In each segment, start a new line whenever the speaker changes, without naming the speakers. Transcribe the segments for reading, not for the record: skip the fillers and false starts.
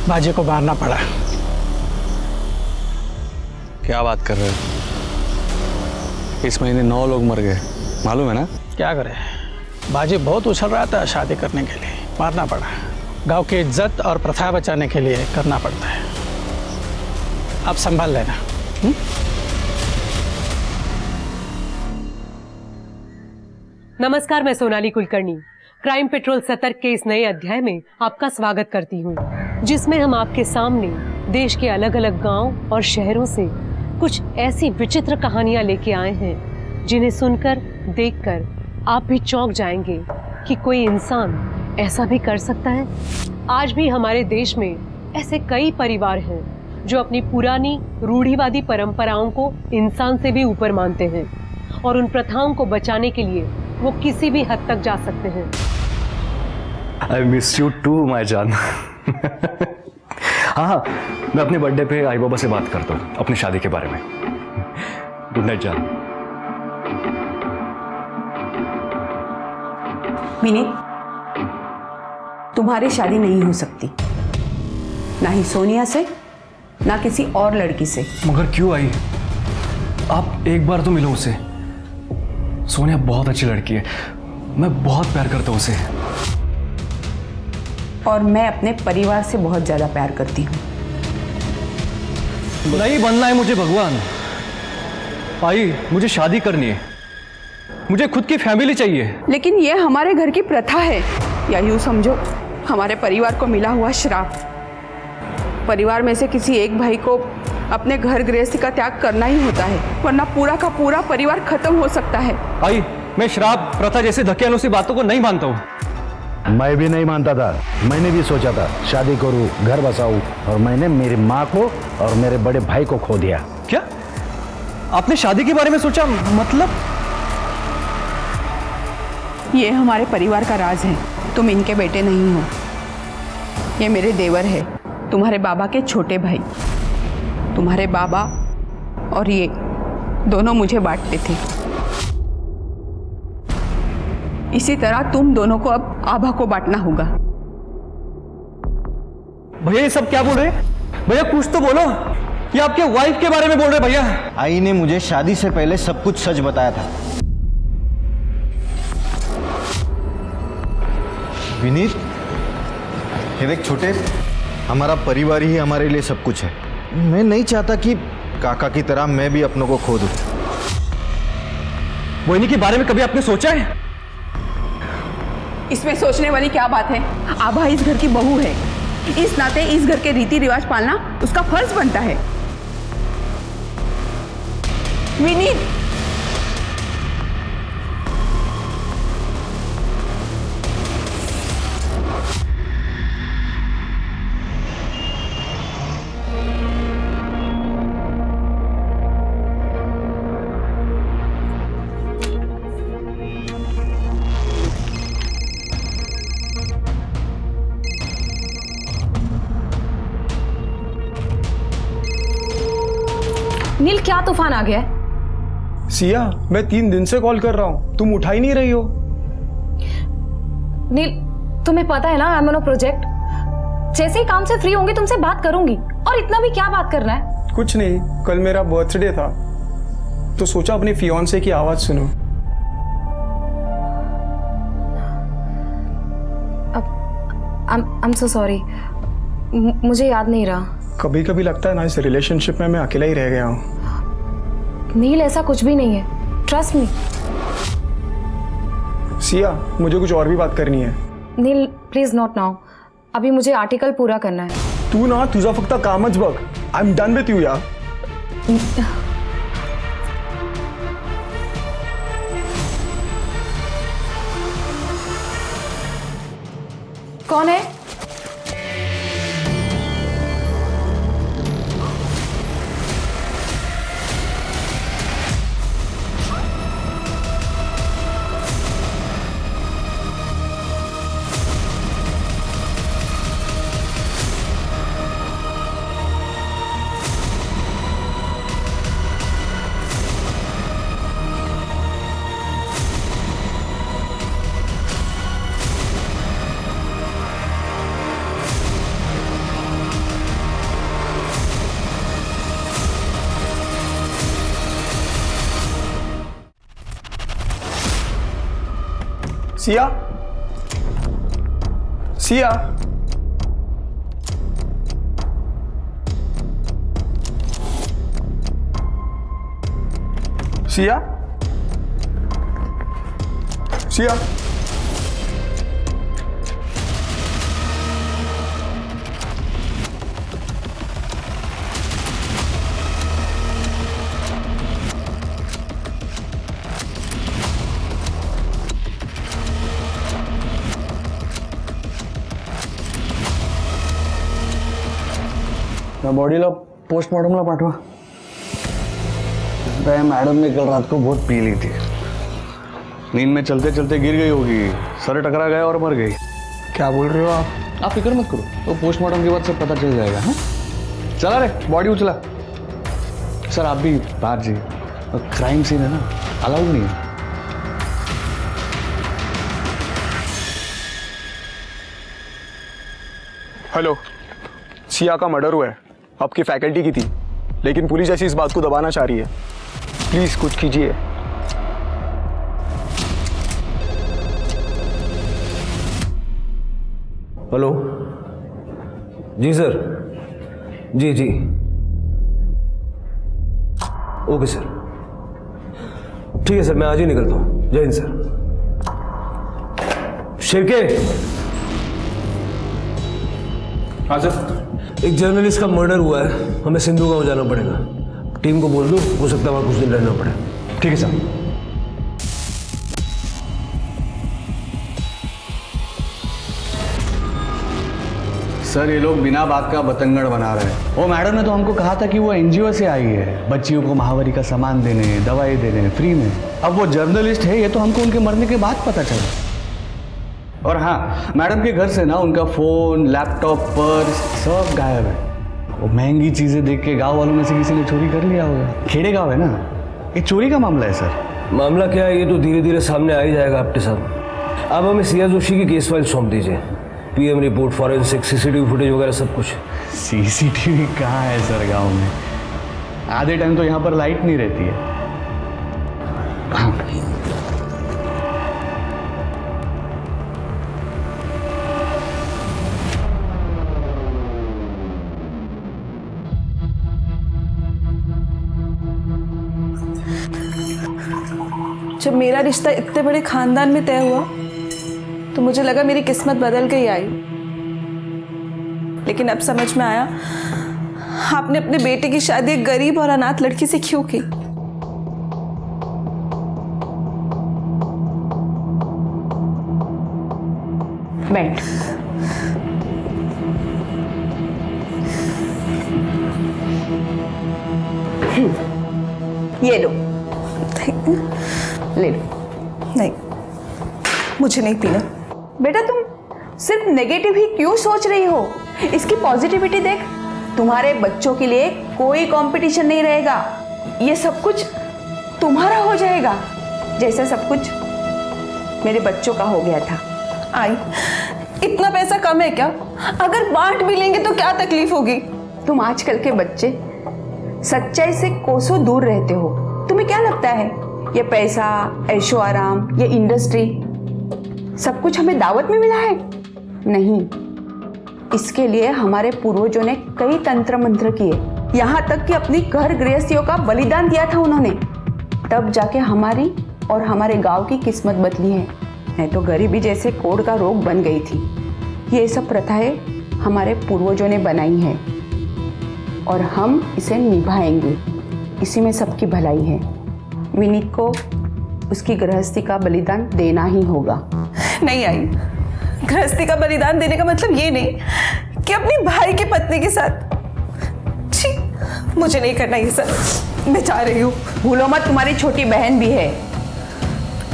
बाजी को मारना पड़ा।
क्या बात कर रहे हो? इस महीने 9 लोग मर गए, मालूम है ना?
क्या करे, बाजी बहुत उछल रहा था शादी करने के लिए, मारना पड़ा। गांव की इज्जत और प्रथा बचाने के लिए करना पड़ता है। आप संभाल लेना।
नमस्कार, मैं सोनाली कुलकर्णी क्राइम पेट्रोल सतर्क के इस नए अध्याय में आपका स्वागत करती हूँ, जिसमें हम आपके सामने देश के अलग अलग गांव और शहरों से कुछ ऐसी विचित्र कहानियां लेके आए हैं जिन्हें सुनकर, देखकर आप भी चौंक जाएंगे कि कोई इंसान ऐसा भी कर सकता है। आज भी हमारे देश में ऐसे कई परिवार हैं जो अपनी पुरानी रूढ़िवादी परंपराओं को इंसान से भी ऊपर मानते हैं और उन प्रथाओं को बचाने के लिए वो किसी भी हद तक जा सकते हैं।
I miss you too, my जान। हाँ, मैं अपने बर्थडे पे आई बाबा से बात करता हूँ अपनी शादी के बारे में। गुड नाइट जान।
विनीत, तुम्हारी शादी नहीं हो सकती, ना ही सोनिया से, ना किसी और लड़की से।
मगर क्यों आई? आप एक बार तो मिलो उसे। सोनिया बहुत अच्छी लड़की है, मैं बहुत प्यार करता हूँ उसे।
और मैं अपने परिवार से बहुत ज्यादा प्यार करती हूँ।
नहीं बनना है मुझे भगवान। आई, मुझे शादी करनी है, मुझे खुद की फैमिली चाहिए।
लेकिन ये हमारे घर की प्रथा है, या यूं समझो हमारे परिवार को मिला हुआ श्राप। परिवार में से किसी एक भाई को अपने घर गृहस्थी का त्याग करना ही होता है, वरना पूरा का पूरा परिवार खत्म हो सकता है।
आई, मैं श्राप, प्रथा जैसे धक्के बातों को नहीं मानता हूँ।
मैं भी नहीं मानता था। मैंने भी सोचा था शादी करूं, घर बसाऊं, और मैंने मेरी माँ को और मेरे बड़े भाई को खो दिया।
क्या आपने शादी के बारे में सोचा? मतलब
ये हमारे परिवार का राज है, तुम इनके बेटे नहीं हो। ये मेरे देवर है, तुम्हारे बाबा के छोटे भाई। तुम्हारे बाबा और ये दोनों मुझे बांटते थे। इसी तरह तुम दोनों को अब आभा को बांटना होगा।
भैया ये सब क्या बोल रहे? भैया कुछ तो बोलो, ये आपके वाइफ के बारे में बोल रहे भैया।
आई ने मुझे शादी से पहले सब कुछ सच बताया था। विनीत, ये देख छोटे, हमारा परिवार ही हमारे लिए सब कुछ है। मैं नहीं चाहता कि काका की तरह मैं भी अपनों को खो दूं।
मोहिनी के बारे में कभी आपने सोचा है?
इसमें सोचने वाली क्या बात है? आभा इस घर की बहू है, इस नाते इस घर के रीति रिवाज पालना उसका फर्ज बनता है। विनीत,
नील, क्या तूफान आ गया है?
सिया, मैं 3 दिन से कॉल कर रहा हूँ, तुम उठा ही नहीं रही हो।
नील, तुम्हें पता है ना, I am on a project. जैसे ही काम से फ्री होंगी तुमसे बात करूंगी। और इतना भी क्या बात करना है?
कुछ नहीं, कल मेरा बर्थडे था तो सोचा अपनी फियांसे की आवाज सुनो।
आई एम सो सॉरी, मुझे याद नहीं रहा।
कभी कभी लगता है ना, इस रिलेशनशिप में मैं अकेला ही रह गया हूँ।
नील, ऐसा कुछ भी नहीं है, ट्रस्ट मी।
सिया, मुझे कुछ और भी बात करनी है।
नील प्लीज नॉट नाउ, अभी मुझे आर्टिकल पूरा करना है।
तू ना तुझा फक्त कामच बघ। I am done with you यार।
कौन है?
सिया, सिया, सिया, सिया।
त्या बॉडीला पोस्टमॉर्टमला पाठवा. मैडम ने कल रात को बहुत पी ली थी, नींद में चलते चलते गिर गई होगी, सर टकरा गया और मर गई.
क्या बोल रहे हो आप?
आप फिक्र मत करो, तो पोस्टमार्टम के बाद सब पता चल जाएगा. हाँ चला रे, बॉडी उचला. सर आप भी बाहर जी, क्राइम सीन है ना, अलाउड नहीं है.
हेलो, सिया का मर्डर हुआ है, आपकी फैकल्टी की थी, लेकिन पुलिस ऐसी इस बात को दबाना चाह रही है. प्लीज कुछ कीजिए.
हेलो, जी सर, जी जी, ओके सर, ठीक है सर, मैं आज ही निकलता हूँ. जय हिंद सर. शिरके.
हाँ सर.
एक जर्नलिस्ट का मर्डर हुआ है, हमें सिंधु गांव जाना पड़ेगा. टीम को बोल दो, हो सकता है वहां कुछ दिन रहना पड़े.
ठीक है सर.
सर ये लोग बिना बात का बतंगड़ बना रहे हैं. वो मैडम ने तो हमको कहा था कि वो एनजीओ से आई है, बच्चियों को महावरी का सामान देने, दवाई देने फ्री में. अब वो जर्नलिस्ट है, ये तो हमको उनके मरने के बाद पता चला. और हाँ, मैडम के घर से ना उनका फ़ोन, लैपटॉप, पर्स सब गायब है. वो महंगी चीज़ें देख के गांव वालों में से किसी ने चोरी कर लिया होगा. खेड़े गाँव है ना, ये चोरी का मामला है सर.
मामला क्या है ये तो धीरे धीरे सामने आ ही जाएगा आपके साथ. आप हमें सिया जोशी की केस फाइल सौंप दीजिए, PM report, forensic, CCTV footage वगैरह सब कुछ.
सीसीटीवी कहाँ है सर गांव में? आधे टाइम तो यहाँ पर लाइट नहीं रहती है.
जब मेरा रिश्ता इतने बड़े खानदान में तय हुआ तो मुझे लगा मेरी किस्मत बदल गई आई, लेकिन अब समझ में आया आपने अपने बेटे की शादी एक गरीब और अनाथ लड़की से क्यों की. बैठ. ये लो. ले लो. नहीं, मुझे नहीं पीना. बेटा तुम सिर्फ नेगेटिव ही क्यों सोच रही हो? इसकी पॉजिटिविटी देख. तुम्हारे बच्चों के लिए कोई कंपटीशन नहीं रहेगा, ये सब कुछ तुम्हारा हो जाएगा, जैसा सब कुछ मेरे बच्चों का हो गया था. आई, इतना पैसा कम है क्या? अगर बांट भी लेंगे तो क्या तकलीफ होगी? तुम आजकल के बच्चे सच्चाई से कोसों दूर रहते हो. तुम्हें क्या लगता है ये पैसा, ऐशो आराम, ये इंडस्ट्री सब कुछ हमें दावत में मिला है? नहीं, इसके लिए हमारे पूर्वजों ने कई तंत्र मंत्र किए, यहाँ तक कि अपनी घर गृहस्थियों का बलिदान दिया था उन्होंने. तब जाके हमारी और हमारे गांव की किस्मत बदली है. नहीं तो गरीबी जैसे कोढ़ का रोग बन गई थी. ये सब प्रथाएं हमारे पूर्वजों ने बनाई हैं और हम इसे निभाएंगे. इसी में सबकी भलाई है. विनीत को उसकी गृहस्थी का बलिदान देना ही होगा. नहीं आई, गृहस्थी का बलिदान देने का मतलब ये नहीं कि अपनी भाई की पत्नी के साथ. छी, मुझे नहीं करना ये सब. मैं जा रही हूँ. भूलो मत तुम्हारी छोटी बहन भी है.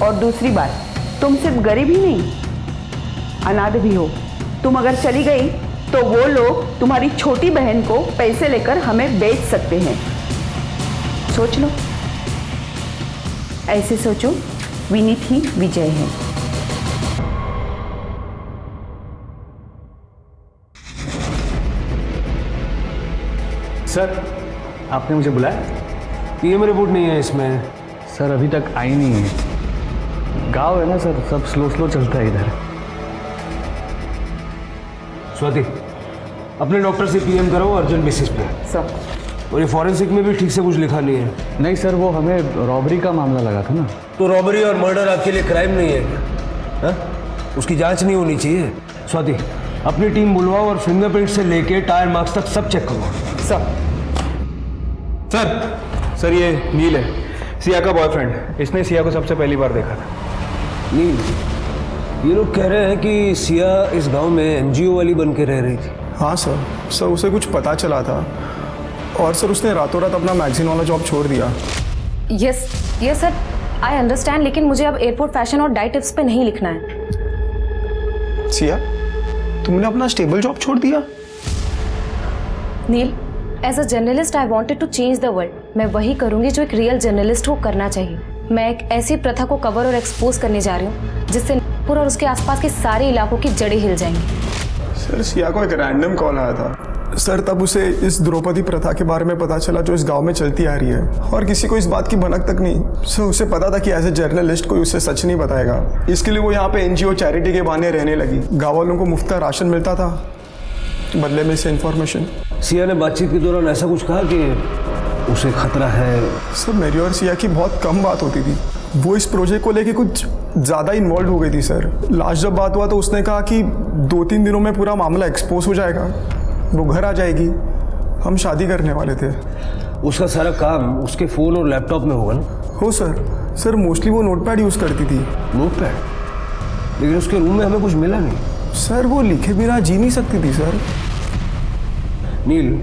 और दूसरी बात, तुम सिर्फ गरीब ही नहीं, अनाथ भी हो. तुम अगर चली गई तो वो लोग तुम्हारी छोटी बहन को पैसे लेकर हमें बेच सकते हैं. सोच लो. ऐसे सोचो, विनीत ही विजय है.
सर आपने मुझे बुलाया?
पीएम रिपोर्ट नहीं है इसमें.
सर अभी तक आई नहीं है. गांव है ना सर, सब स्लो स्लो चलता है इधर।
स्वाति, अपने डॉक्टर से पीएम कराओ अर्जेंट बेसिस पे।
सर
और ये फॉरेंसिक में भी ठीक से कुछ लिखा नहीं है।
नहीं सर, वो हमें रॉबरी का मामला लगा था ना।
तो रॉबरी और मर्डर आपके लिए क्राइम नहीं है क्या? उसकी जांच नहीं होनी चाहिए? स्वाति, अपनी टीम बुलवाओ और फिंगरप्रिंट से लेके टायर मार्क्स तक सब चेक करो।
सर ये नील है, सिया का बॉयफ्रेंड। इसने सिया को सबसे पहली बार देखा था।
नील, ये लोग कह रहे हैं कि सिया इस गांव में एनजीओ वाली बन के रह रही थी।
हाँ सर उसे कुछ पता चला था और सर उसने रातों रात अपना मैगजीन वाला जॉब छोड़ दिया।
यस सर, आई अंडरस्टैंड, लेकिन मुझे अब एयरपोर्ट फैशन और डाइट टिप्स पे नहीं लिखना है।
सिया, तुमने अपना स्टेबल जॉब छोड़ दिया?
Neel, as a journalist I wanted to change the world. मैं वही करूंगी जो एक रियल जर्नलिस्ट को करना चाहिए। मैं एक ऐसी प्रथा को कवर और एक्सपोज करने जा रही हूँ जिससे नागपुर और उसके आसपास के सारे इलाकों की जड़ें हिल जाएंगी।
सर सिया को एक रैंडम कॉल आया था सर, तब उसे इस द्रौपदी प्रथा के बारे में पता चला जो इस गांव में चलती आ रही है, और किसी को इस बात की भनक तक नहीं। सर उसे पता था कि एज ए जर्नलिस्ट कोई उसे सच नहीं बताएगा, इसके लिए वो यहाँ पे एनजीओ चैरिटी के बहाने रहने लगी। गाँव वालों को मुफ्त का राशन मिलता था बदले में से इन्फॉर्मेशन।
सिया ने बातचीत के दौरान ऐसा कुछ कहा कि उसे खतरा है?
सर मेरी और सिया की बहुत कम बात होती थी, वो इस प्रोजेक्ट को लेके कुछ ज़्यादा इन्वॉल्व हो गई थी सर। लास्ट जब बात हुआ तो उसने कहा कि 2-3 दिनों में पूरा मामला एक्सपोज हो जाएगा, वो घर आ जाएगी, हम शादी करने वाले थे।
उसका सारा काम उसके फ़ोन और लैपटॉप में होगा ना?
हो सर मोस्टली वो नोटपैड यूज़ करती थी।
नोटपैड? लेकिन उसके रूम में हमें कुछ मिला नहीं।
सर वो लिखे बिना जी नहीं सकती थी सर।
नील,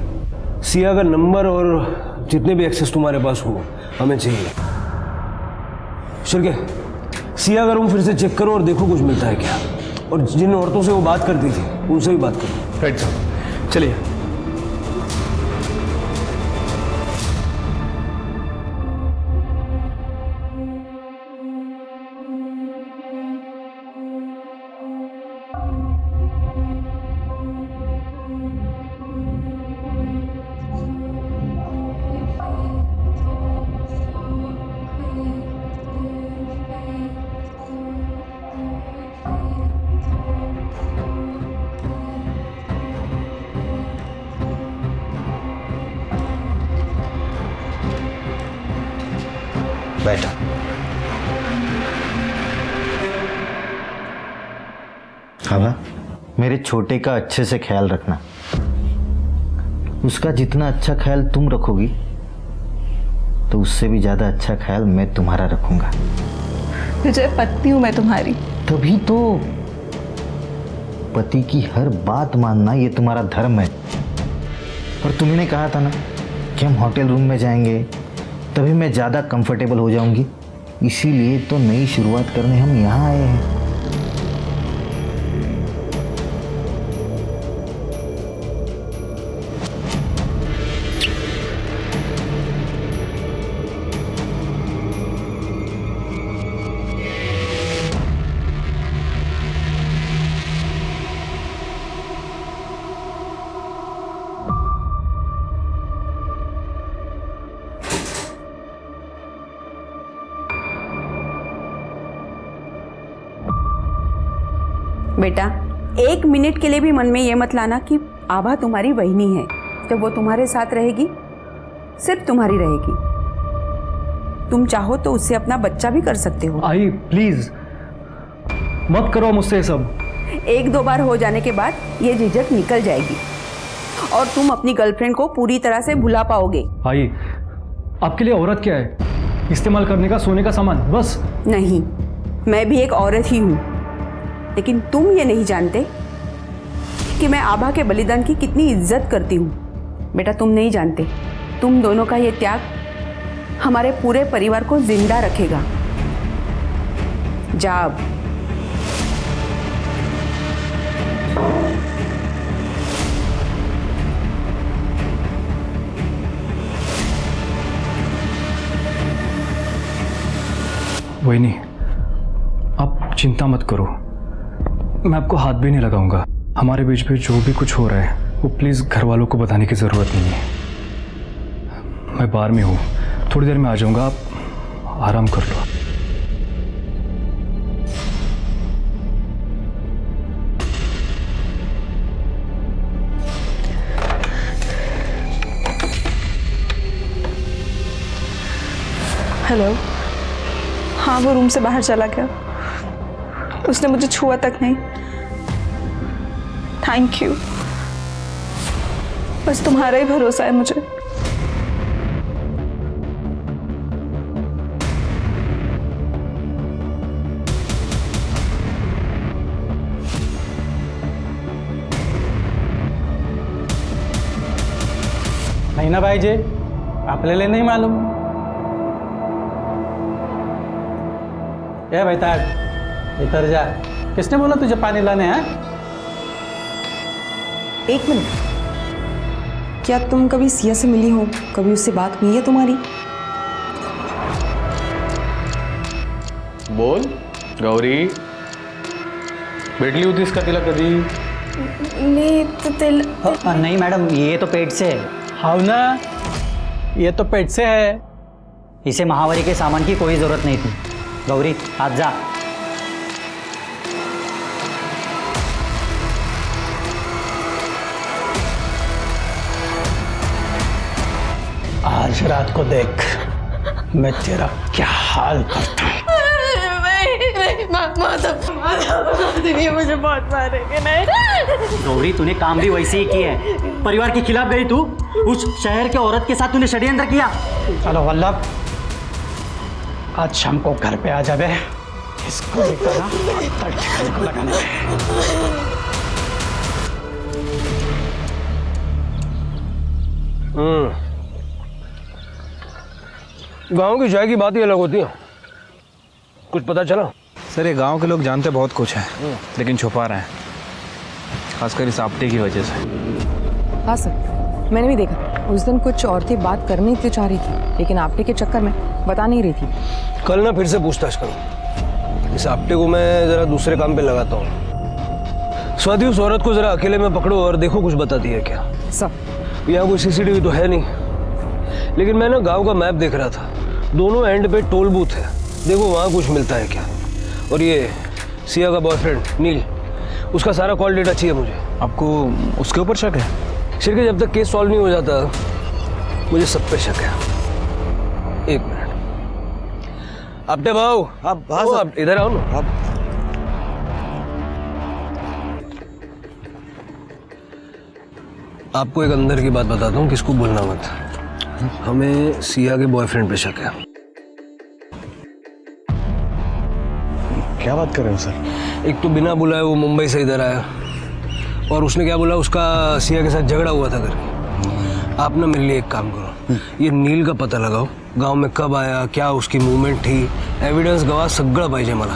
सिया का नंबर और जितने भी एक्सेस तुम्हारे पास हो हमें चाहिए। शिरके, सिया का रूम फिर से चेक करो और देखो कुछ मिलता है क्या, और जिन औरतों से वो बात करती थी उनसे भी बात करो।
राइट साहब, चलिए।
बैठा। आभा, मेरे छोटे का अच्छे से ख्याल रखना। उसका जितना अच्छा ख्याल तुम रखोगी तो उससे भी ज्यादा अच्छा ख्याल मैं तुम्हारा रखूंगा।
विजय, पत्नी हूं मैं तुम्हारी।
तभी तो पति की हर बात मानना ये तुम्हारा धर्म है। और तुमने कहा था ना कि हम होटल रूम में जाएंगे तभी मैं ज़्यादा कंफर्टेबल हो जाऊंगी, इसीलिए तो नई शुरुआत करने हम यहाँ आए हैं।
बेटा, 1 मिनट के लिए भी मन में ये मत लाना कि आभा तुम्हारी बहनी है। जब वो तुम्हारे साथ रहेगी सिर्फ तुम्हारी रहेगी। तुम चाहो तो उससे अपना बच्चा भी कर सकते हो।
आई प्लीज मत करो मुझसे ये सब।
1-2 बार हो जाने के बाद ये झिझक निकल जाएगी और तुम अपनी गर्लफ्रेंड को पूरी तरह से भुला पाओगे।
आई, आपके लिए औरत क्या है? इस्तेमाल करने का सोने का सामान बस।
नहीं, मैं भी एक औरत ही हूँ, लेकिन तुम ये नहीं जानते कि मैं आभा के बलिदान की कितनी इज्जत करती हूँ। बेटा, तुम नहीं जानते, तुम दोनों का ये त्याग हमारे पूरे परिवार को जिंदा रखेगा। जा अब।
वही, आप चिंता मत करो, मैं आपको हाथ भी नहीं लगाऊंगा। हमारे बीच में जो भी कुछ हो रहा है वो प्लीज़ घर वालों को बताने की ज़रूरत नहीं है। मैं बाहर में हूँ, थोड़ी देर में आ जाऊंगा, आप आराम कर लो।
हेलो। हाँ, वो रूम से बाहर चला गया, उसने मुझे छुआ तक नहीं। थैंक यू, बस तुम्हारा ही भरोसा है मुझे।
नहीं ना भाई जी, आपल्याला नहीं मालूम। ए भाई ताक, इधर जा। किसने बोला तुझे पानी लाने हैं?
एक मिनट, क्या तुम कभी सिया से मिली हो? कभी उससे बात हुई है तुम्हारी?
बोल गौरी, भेटली होतीस का तिला कधी?
नहीं मैडम, ये तो पेट से है।
हाँ ना, ये तो पेट से है।
इसे महावारी के सामान की कोई जरूरत नहीं थी। गौरी, आज जा।
आज रात को देख मैं तेरा क्या हाल करता हूँ।
मुझे बहुत मारेंगे। नहीं
गौरी, तूने काम भी वैसे ही किया है। परिवार के खिलाफ गई तू। उस शहर के औरत के साथ तूने षड्यंत्र किया।
चलो वल्लभ, आज शाम को घर पे आ जावे। इसको लेकर ना ठिकाने को लगाना है।
गांव की चाय की बात ही अलग होती है। कुछ पता चला?
सर, ये गांव के लोग जानते बहुत कुछ है, लेकिन छुपा रहे हैं, खासकर इस आपटे की वजह से।
हाँ सर, मैंने भी देखा। उस दिन कुछ औरतें बात करनी तो चाह रही थी, लेकिन आपटे के चक्कर में बता नहीं रही थी।
कल ना फिर से पूछताछ करो। इस आपटे को मैं जरा दूसरे काम पे लगाता हूँ। स्वाति, उस औरत को जरा अकेले में पकड़ो और देखो कुछ बताती है क्या।
सब
यहाँ कोई सीसीटीवी तो है नहीं, लेकिन मैं ना गांव का मैप देख रहा था। दोनों एंड पे टोल बूथ है, देखो वहाँ कुछ मिलता है क्या। और ये सिया का बॉयफ्रेंड नील, उसका सारा कॉल डेटा चाहिए मुझे।
आपको उसके ऊपर शक है?
शिरके, जब तक केस सॉल्व नहीं हो जाता मुझे सब पे शक है। एक मिनट, आपटे भाऊ, आप इधर आओ ना। आपको एक अंदर की बात बताता हूँ, किसको बोलना मत। हमें सिया के बॉयफ्रेंड पे शक है।
क्या बात कर रहे हो सर?
एक तो बिना बुलाए वो मुंबई से इधर आया, और उसने क्या बोला, उसका सिया के साथ झगड़ा हुआ था करके। आप ना मेरे लिए एक काम करो, ये नील का पता लगाओ, गांव में कब आया, क्या उसकी मूवमेंट थी, एविडेंस गवाह सगळं पाहिजे मला,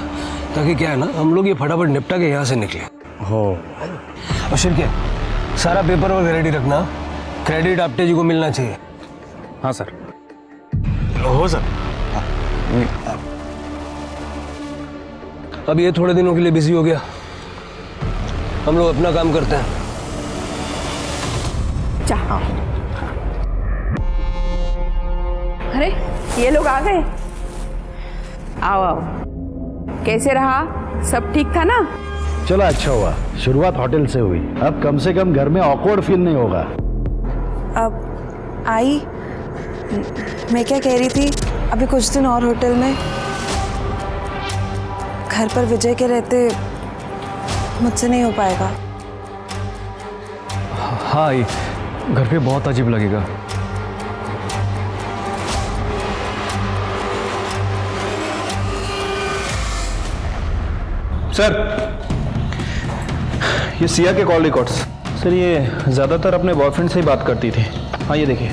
ताकि क्या है ना, हम लोग ये फटाफट निपटा के यहाँ से निकले।
हो।
और शिरके, सारा पेपर वर्क रेडी रखना, क्रेडिट आपटे जी को मिलना चाहिए।
हाँ सर।
हो सर।
अब ये थोड़े दिनों के लिए बिजी हो गया, हम लोग अपना काम करते हैं।
चाह। अरे ये लोग आ गए। आओ आओ, कैसे रहा? सब ठीक था ना?
चलो अच्छा हुआ, शुरुआत होटल से हुई, अब कम से कम घर में ऑकवर्ड फील नहीं होगा।
अब आई, मैं क्या कह रही थी, अभी कुछ दिन और होटल में, घर पर विजय के रहते मुझसे नहीं हो पाएगा।
हाँ, ये घर पे बहुत अजीब लगेगा।
सर, ये सिया के कॉल रिकॉर्ड्स। सर, ये ज़्यादातर अपने बॉयफ्रेंड से ही बात करती थी। हाँ, ये देखिए,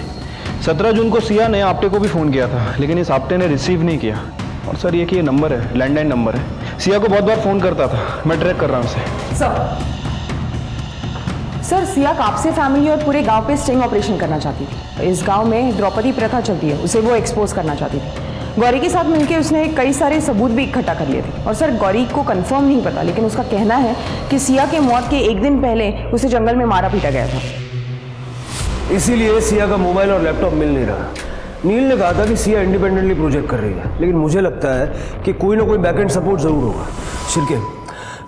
17 जून को सिया ने आपटे को भी फ़ोन किया था, लेकिन इस आपटे ने रिसीव नहीं किया। और सर, ये कि ये नंबर है, लैंडलाइन नंबर है, सिया को बहुत बार फ़ोन करता था, मैं ट्रैक कर रहा हूँ उसे।
सर, सिया कापसे फैमिली और पूरे गांव पे स्टिंग ऑपरेशन करना चाहती थी। इस गांव में द्रौपदी प्रथा चलती है, उसे वो एक्सपोज करना चाहती थी। गौरी के साथ मिलकर उसने कई सारे सबूत भी इकट्ठा कर लिए थे। और सर, गौरी को कंफर्म नहीं पता, लेकिन उसका कहना है कि सिया के मौत के एक दिन पहले उसे जंगल में मारा पीटा गया था।
इसीलिए सिया का मोबाइल और लैपटॉप मिल नहीं रहा। नील ने कहा था कि सिया इंडिपेंडेंटली प्रोजेक्ट कर रही है, लेकिन मुझे लगता है कि कोई ना कोई बैकएंड सपोर्ट जरूर होगा। शिरके,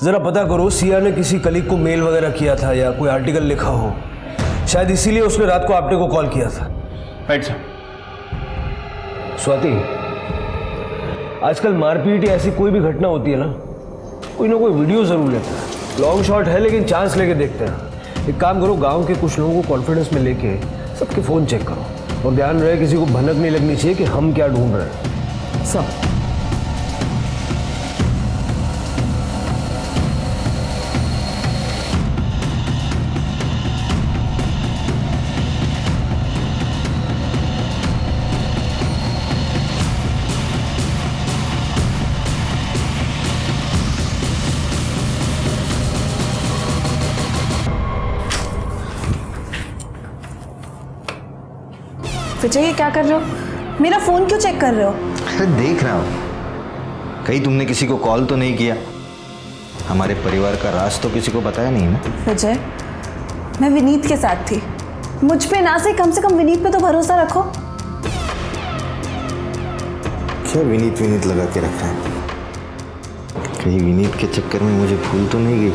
जरा पता करो, सिया ने किसी कलीग को मेल वगैरह किया था या कोई आर्टिकल लिखा हो, शायद इसीलिए उसने रात को आपटे को कॉल किया था।
Right sir.
स्वाति, आजकल मारपीट या ऐसी कोई भी घटना होती है ना कोई वीडियो जरूर लेता है। लॉन्ग शॉट है लेकिन चांस लेके देखते हैं। एक काम करो, गांव के कुछ लोगों को कॉन्फिडेंस में लेके सबके फ़ोन चेक करो और ध्यान रहे किसी को भनक नहीं लगनी चाहिए कि हम क्या ढूंढ रहे हैं।
सर
विजय, ये क्या कर रहे हो? मेरा फोन क्यों चेक कर रहे हो?
अरे देख रहा हूँ कहीं तुमने किसी को कॉल तो नहीं किया। हमारे परिवार का राज तो किसी को बताया नहीं ना।
विजय, मैं विनीत के साथ थी। मुझ पे ना से कम विनीत पे तो भरोसा रखो।
क्या विनीत लगा के रखा है? कहीं विनीत के चक्कर में मुझे भूल तो नहीं गई?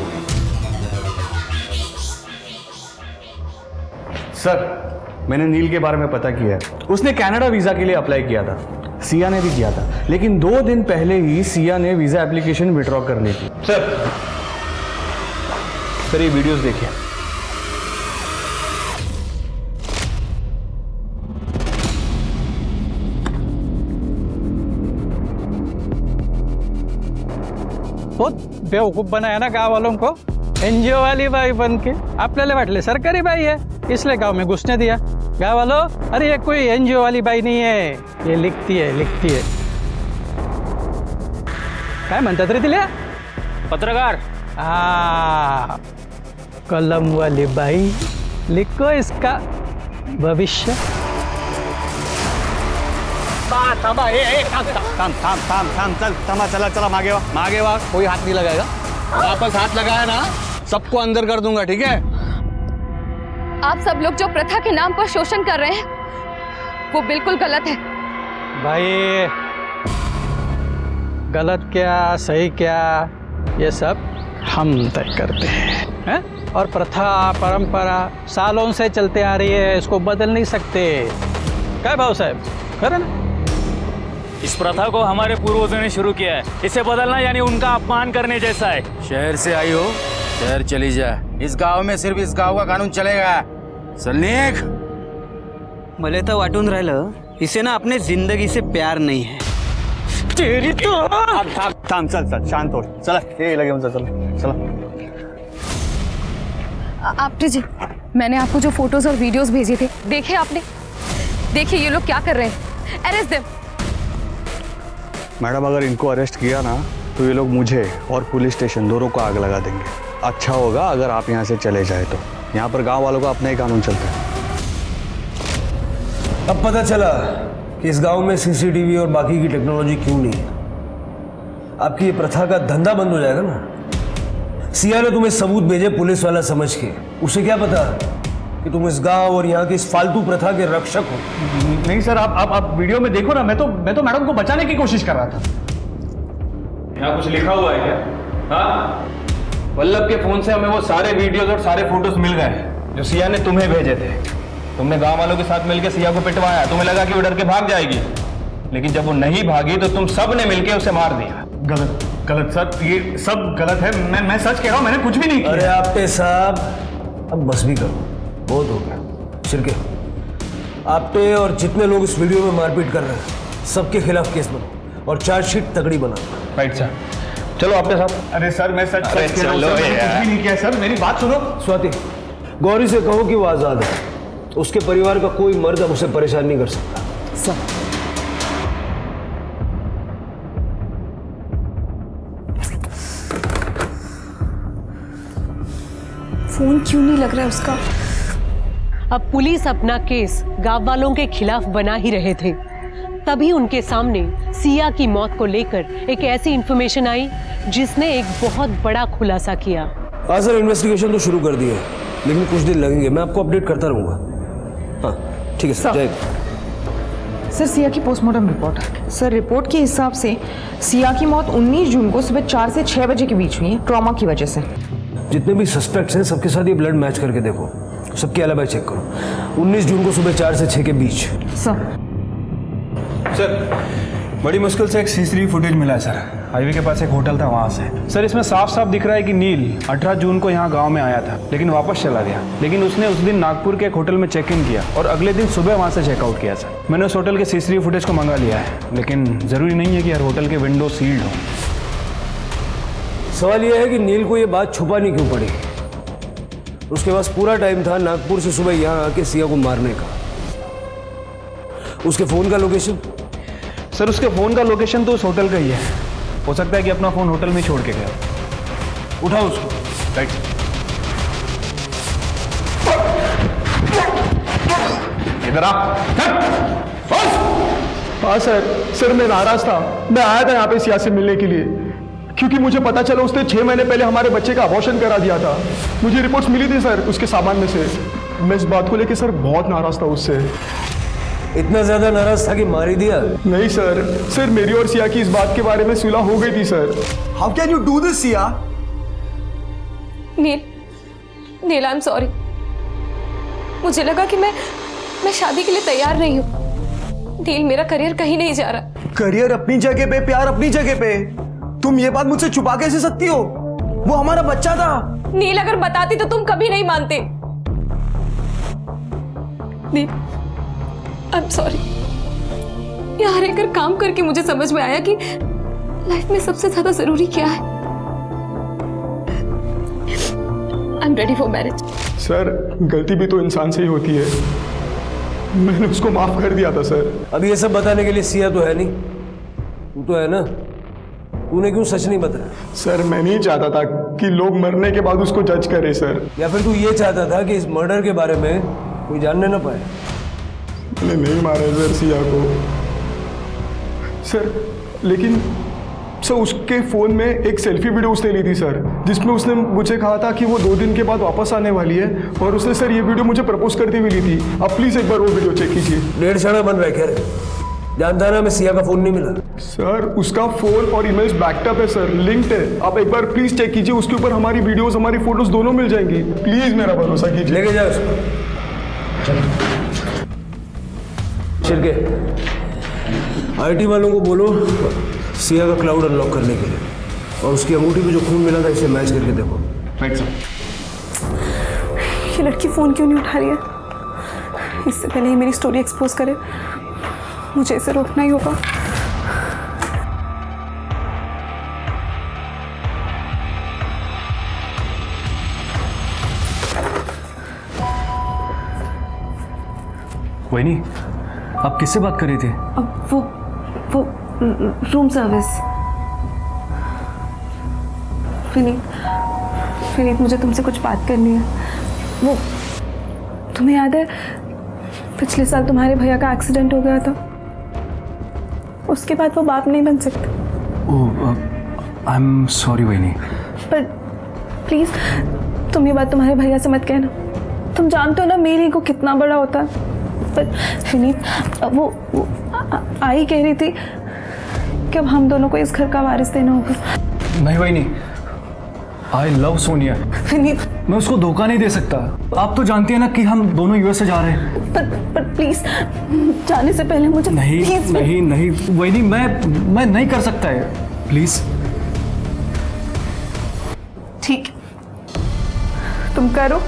सर, मैंने नील के बारे में पता किया है। उसने कनाडा वीज़ा के लिए अप्लाई किया था, सिया ने भी किया था, लेकिन 2 दिन पहले ही सिया ने वीज़ा एप्लीकेशन विड्रॉ कर ली थी।
सर ये वीडियोस देखिए।
बहुत बेवकूफ बनाया ना गांव वालों को। एनजीओ वाली बाई बन के आपल्याला वाटले सरकारी बाई है इसलिए गांव में घुसने दिया। गांव वालों, अरे ये कोई एनजीओ वाली बाई नहीं है, ये लिखती है। काय म्हणतात रे तिला?
पत्रकार।
कलम वाली बाई, लिखो इसका भविष्य।
थाम चला मागे वा। कोई हाथ नहीं लगाएगा। वापस हाथ लगाया ना सबको अंदर कर दूंगा, ठीक है?
आप सब लोग जो प्रथा के नाम पर शोषण कर रहे हैं वो बिल्कुल गलत है।
भाई गलत क्या सही क्या ये सब हम तय करते हैं? और प्रथा परंपरा सालों से चलते आ रही है, इसको बदल नहीं सकते। क्या भाव साहब, खरं ना?
इस प्रथा को हमारे पूर्वजों ने शुरू किया है, इसे बदलना यानी उनका अपमान करने जैसा है।
शहर से आई हो, शहर चली जा। इस गांव में सिर्फ इस गांव का कानून चलेगा। सलनेक
भले तो वाटून राहिलं, इसे ना अपने जिंदगी से प्यार नहीं है।
तेरी तो थाम चल शांत हो। चला ये लगे मुझे, चला।
आपटे जी, मैंने आपको जो फोटोज और वीडियोस भेजे थे देखे आपने? देखिए ये लोग क्या कर रहे हैं। Arrest them.
मैडम, अगर इनको अरेस्ट किया ना तो ये लोग मुझे और पुलिस स्टेशन दोनों को आग लगा देंगे। अच्छा होगा अगर आप यहाँ से चले जाए तो। यहाँ पर गांव वालों का अपना ही कानून चलता है।
अब पता चला कि इस गांव में सीसीटीवी और बाकी की टेक्नोलॉजी क्यों नहीं है। आपकी ये प्रथा का धंधा बंद हो जाएगा ना। सिया ने तुम्हें सबूत भेजे पुलिस वाला समझ के। उसे क्या पता कि तुम इस गांव और यहाँ की इस फालतू प्रथा के रक्षक हो।
नहीं सर, आप वीडियो में देखो ना, मैं तो मैडम को बचाने की कोशिश कर रहा था।
यहाँ कुछ लिखा हुआ है क्या? हाँ, वल्लभ के फोन से हमें वो सारे वीडियोस और सारे फोटोज मिल गए जो सिया ने तुम्हें भेजे थे। तुमने गांव वालों के साथ मिलकर सिया को पिटवाया। तुम्हें लगा कि वो डर के भाग जाएगी, लेकिन जब वो नहीं भागी तो तुम सब ने मिलकर उसे मार दिया।
गलत सर, ये सब गलत है। मैं सच कह रहा हूँ, मैंने कुछ भी नहीं किया।
अरे आपटे साहब, अब बस भी करो, बहुत हो गया। शिरके, आपटे और जितने लोग इस वीडियो में मारपीट कर रहे हैं सबके खिलाफ केस बनाओ और चार्जशीट तगड़ी बनाओ।
राइट सर, चलो आपके साथ।
अरे सर, मैं सच कह रहा हूं सर, मैंने कुछ भी नहीं किया सर। मेरी बात सुनो।
स्वाति, गौरी से कहो कि वो आजाद है। उसके परिवार का कोई मर्द अब उसे परेशान नहीं कर सकता।
सर
फोन क्यों नहीं लग रहा है उसका?
अब पुलिस अपना केस गांव वालों के खिलाफ बना ही रहे थे, तभी उनके सामने सिया की मौत को लेकर एक ऐसी इंफॉर्मेशन आई जिसने एक बहुत बड़ा खुलासा किया।
हाँ सर, इन्वेस्टिगेशन तो शुरू कर दी है, लेकिन कुछ दिन लगेंगे। मैं आपको अपडेट करता रहूंगा। हाँ ठीक है सर।
सर, सिया की पोस्टमार्टम रिपोर्ट। सर, रिपोर्ट के हिसाब से सिया की मौत 19 जून को सुबह 4 से 6 बजे के बीच हुई है, ट्रॉमा की वजह से।
जितने भी सस्पेक्ट्स हैं सबके साथ ये ब्लड मैच करके देखो, सबके अलावा चेक करो। 19 जून को सुबह 4 से 6 के बीच।
सर
बड़ी मुश्किल से एक सीसीटीवी फुटेज मिला है सर। हाईवे के पास एक होटल था, वहाँ से। सर इसमें साफ साफ दिख रहा है कि नील 18 जून को यहाँ गांव में आया था, लेकिन वापस चला गया। लेकिन उसने उस दिन नागपुर के एक होटल में चेक इन किया और अगले दिन सुबह वहाँ से चेकआउट किया सर। मैंने उस होटल के सीसीटीवी फुटेज को मंगा लिया है, लेकिन ज़रूरी नहीं है कि हर होटल के विंडो सील्ड हों।
सवाल यह है कि नील को ये बात छुपानी क्यों पड़ी? उसके पास पूरा टाइम था नागपुर से सुबह यहाँ आके सिया को मारने का। उसके फ़ोन का लोकेशन?
सर उसके फ़ोन का लोकेशन तो उस होटल का ही है। हो सकता है कि अपना फ़ोन होटल में छोड़ के गया।
उठाओ उसको।
राइट।
इधर आ। हाँ सर मैं नाराज था। मैं आया था यहाँ पे सिया से मिलने के लिए, क्योंकि मुझे पता चला उसने 6 महीने पहले हमारे बच्चे का अबॉर्शन करा दिया था। मुझे रिपोर्ट्स मिली थी सर उसके सामान में से। मैं इस बात को लेकर सर बहुत नाराज था उससे।
इतना ज्यादा नाराज था कि मार ही दिया?
नहीं सर मेरी और सिया की इस बात के बारे में सुलह हो गई थी sir. How can you do this Siya?
Neel I am sorry. मुझे लगा कि मैं शादी के लिए तैयार नहीं हूँ। नील मेरा करियर कहीं नहीं जा रहा।
करियर अपनी जगह पे, प्यार अपनी जगह पे। तुम ये बात मुझसे छुपा कैसे सकती हो? वो हमारा बच्चा था।
नील अगर बताती तो तुम कभी नहीं मानते। नील आई एम सॉरी। यहाँ रहकर काम करके मुझे समझ में आया कि लाइफ में सबसे ज्यादा जरूरी क्या है। I am ready for marriage.
Sir गलती भी तो इंसान से ही होती है। मैंने उसको माफ कर दिया था सर।
अब ये सब बताने के लिए सिया तो है नहीं, तू तो है ना। तूने क्यों सच नहीं बताया? सर मैं नहीं चाहता था कि लोग मरने के बाद उसको जज करें सर। या फिर तू ये चाहता था कि इस मर्डर के बारे में कोई जानने ना पाए?
मैंने नहीं मारा सर सिया को सर, लेकिन सर उसके फ़ोन में एक सेल्फी वीडियो उसने ली थी सर, जिसमें उसने मुझे कहा था कि वो 2 दिन के बाद वापस आने वाली है, और उसने सर ये वीडियो मुझे प्रपोज करते हुए ली थी। आप प्लीज़ एक बार वो वीडियो चेक कीजिए।
1.5 साल बन रहा है। खैर जानता है ना, मैं सिया का फ़ोन नहीं मिला।
सर उसका फ़ोन और ईमेल्स बैकअप है सर, लिंक्ड है। आप एक बार प्लीज़ चेक कीजिए, उसके ऊपर हमारी वीडियोज़ हमारी फ़ोटोज़ दोनों मिल जाएंगी। प्लीज़ मेरा भरोसा कीजिए।
लेके जाओ उसको। शिरके IT वालों को बोलो सिया का क्लाउड अनलॉक करने के लिए, और उसकी अंगूठी पे जो खून मिला था इसे मैच करके देखो।
Right sir.
ये लड़की फ़ोन क्यों नहीं उठा रही है? इससे पहले ही मेरी स्टोरी एक्सपोज करे, मुझे इसे रोकना ही होगा।
वही नहीं, आप किससे बात कर रहे थे?
अब वो रूम सर्विस। विनीत मुझे तुमसे कुछ बात करनी है। वो तुम्हें याद है पिछले साल तुम्हारे भैया का एक्सीडेंट हो गया था? उसके बाद वो बाप नहीं बन सकते।
आई एम सॉरी वही।
पर प्लीज़ तुम ये बात तुम्हारे भैया से मत कहना। तुम जानते हो ना मेरी ईगो कितना बड़ा होता है। पर विनीत वो आई कह रही थी कि अब हम दोनों को इस घर का वारिस देना होगा।
नहीं वही नहीं, आई लव सोनिया।
विनीत
मैं उसको धोखा नहीं दे सकता। आप तो जानती है ना कि हम दोनों US से जा रहे हैं।
पर प्लीज जाने से पहले मुझे
नहीं
please,
नहीं नहीं वही नहीं, मैं नहीं कर सकता है। प्लीज
ठीक, तुम करो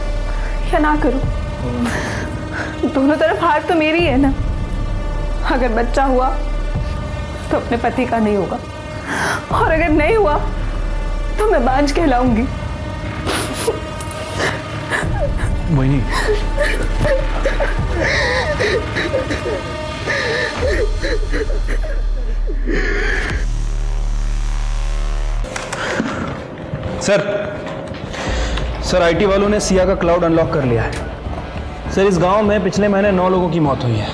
या ना करो, दोनों तरफ हार तो मेरी है ना। अगर बच्चा हुआ तो अपने पति का नहीं होगा, और अगर नहीं हुआ तो मैं बांझ कहलाऊंगी।
वही नहीं,
सर IT वालों ने सिया का क्लाउड अनलॉक कर लिया है। सर इस गांव में पिछले महीने 9 लोगों की मौत हुई है,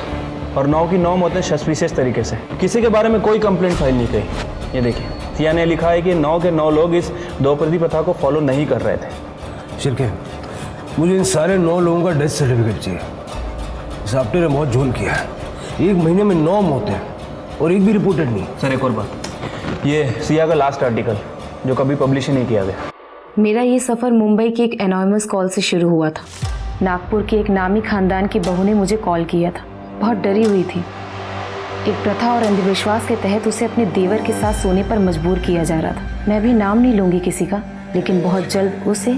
और 9 की 9 मौतें सस्पिशियस तरीके से। किसी के बारे में कोई कंप्लेंट फाइल नहीं की। ये देखिए सिया ने लिखा है कि 9 के 9 लोग इस द्रौपदी प्रथा को फॉलो नहीं कर रहे थे।
शिरके मुझे इन सारे 9 लोगों का डेथ सर्टिफिकेट चाहिए। इस आपने मौत झोल किया है। 1 महीने में 9 मौतें और एक भी रिपोर्टेड नहीं।
सर एक और बात, ये सिया का लास्ट आर्टिकल जो कभी पब्लिश ही नहीं किया गया।
मेरा ये सफ़र मुंबई की एक एनॉनिमस कॉल से शुरू हुआ था। नागपुर की एक नामी खानदान की बहू ने मुझे कॉल किया था। बहुत डरी हुई थी। एक प्रथा और अंधविश्वास के तहत उसे अपने देवर के साथ सोने पर मजबूर किया जा रहा था। मैं भी नाम नहीं लूंगी किसी का, लेकिन बहुत जल्द उसे,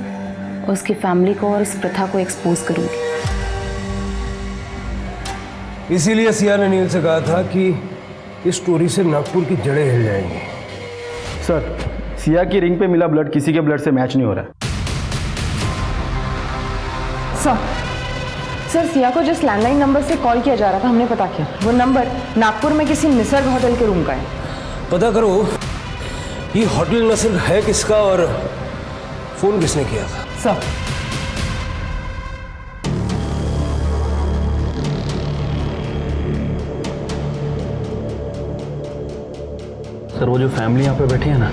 उसकी फैमिली को और इस प्रथा को एक्सपोज करूंगी।
इसीलिए सिया ने नील से कहा था कि इस स्टोरी से नागपुर की जड़ें हिल जाएंगी।
सर, सिया की रिंग पे मिला ब्लड किसी के ब्लड से मैच नहीं हो रहा है।
सर, सिया को जिस लैंडलाइन नंबर से कॉल किया जा रहा था हमने पता किया, वो नंबर नागपुर में किसी निसर्ग होटल के रूम का है।
पता करो ये होटल निसर्ग है किसका और फोन किसने किया था।
सर,
सर वो जो फैमिली यहाँ पे बैठी है ना,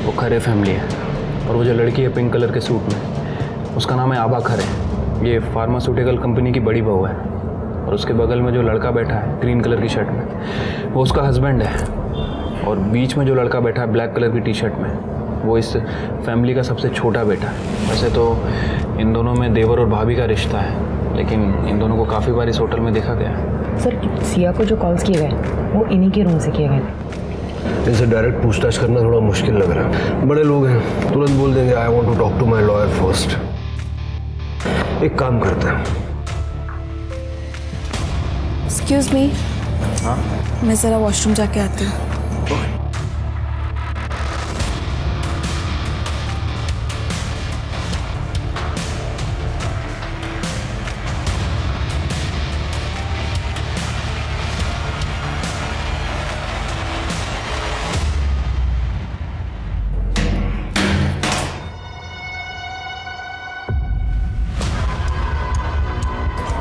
वो खरे फैमिली है। और वो जो लड़की है पिंक कलर के सूट में, उसका नाम है आबा खरे। ये फार्मास्यूटिकल कंपनी की बड़ी बहू है। और उसके बगल में जो लड़का बैठा है ग्रीन कलर की शर्ट में, वो उसका हस्बैंड है। और बीच में जो लड़का बैठा है ब्लैक कलर की टी शर्ट में, वो इस फैमिली का सबसे छोटा बेटा है। वैसे तो इन दोनों में देवर और भाभी का रिश्ता है, लेकिन इन दोनों को काफ़ी बार इस होटल में देखा गया है।
सर, सिया को जो कॉल्स किए गए वो इन्हीं के रूम से किए गए थे।
इनसे डायरेक्ट पूछताछ करना थोड़ा मुश्किल लग रहा है। बड़े लोग हैं, तुरंत बोल देंगे I want to talk to my lawyer first. एक काम करते हैं।
एक्सक्यूज मी, मैं ज़रा वॉशरूम जाके आती हूँ।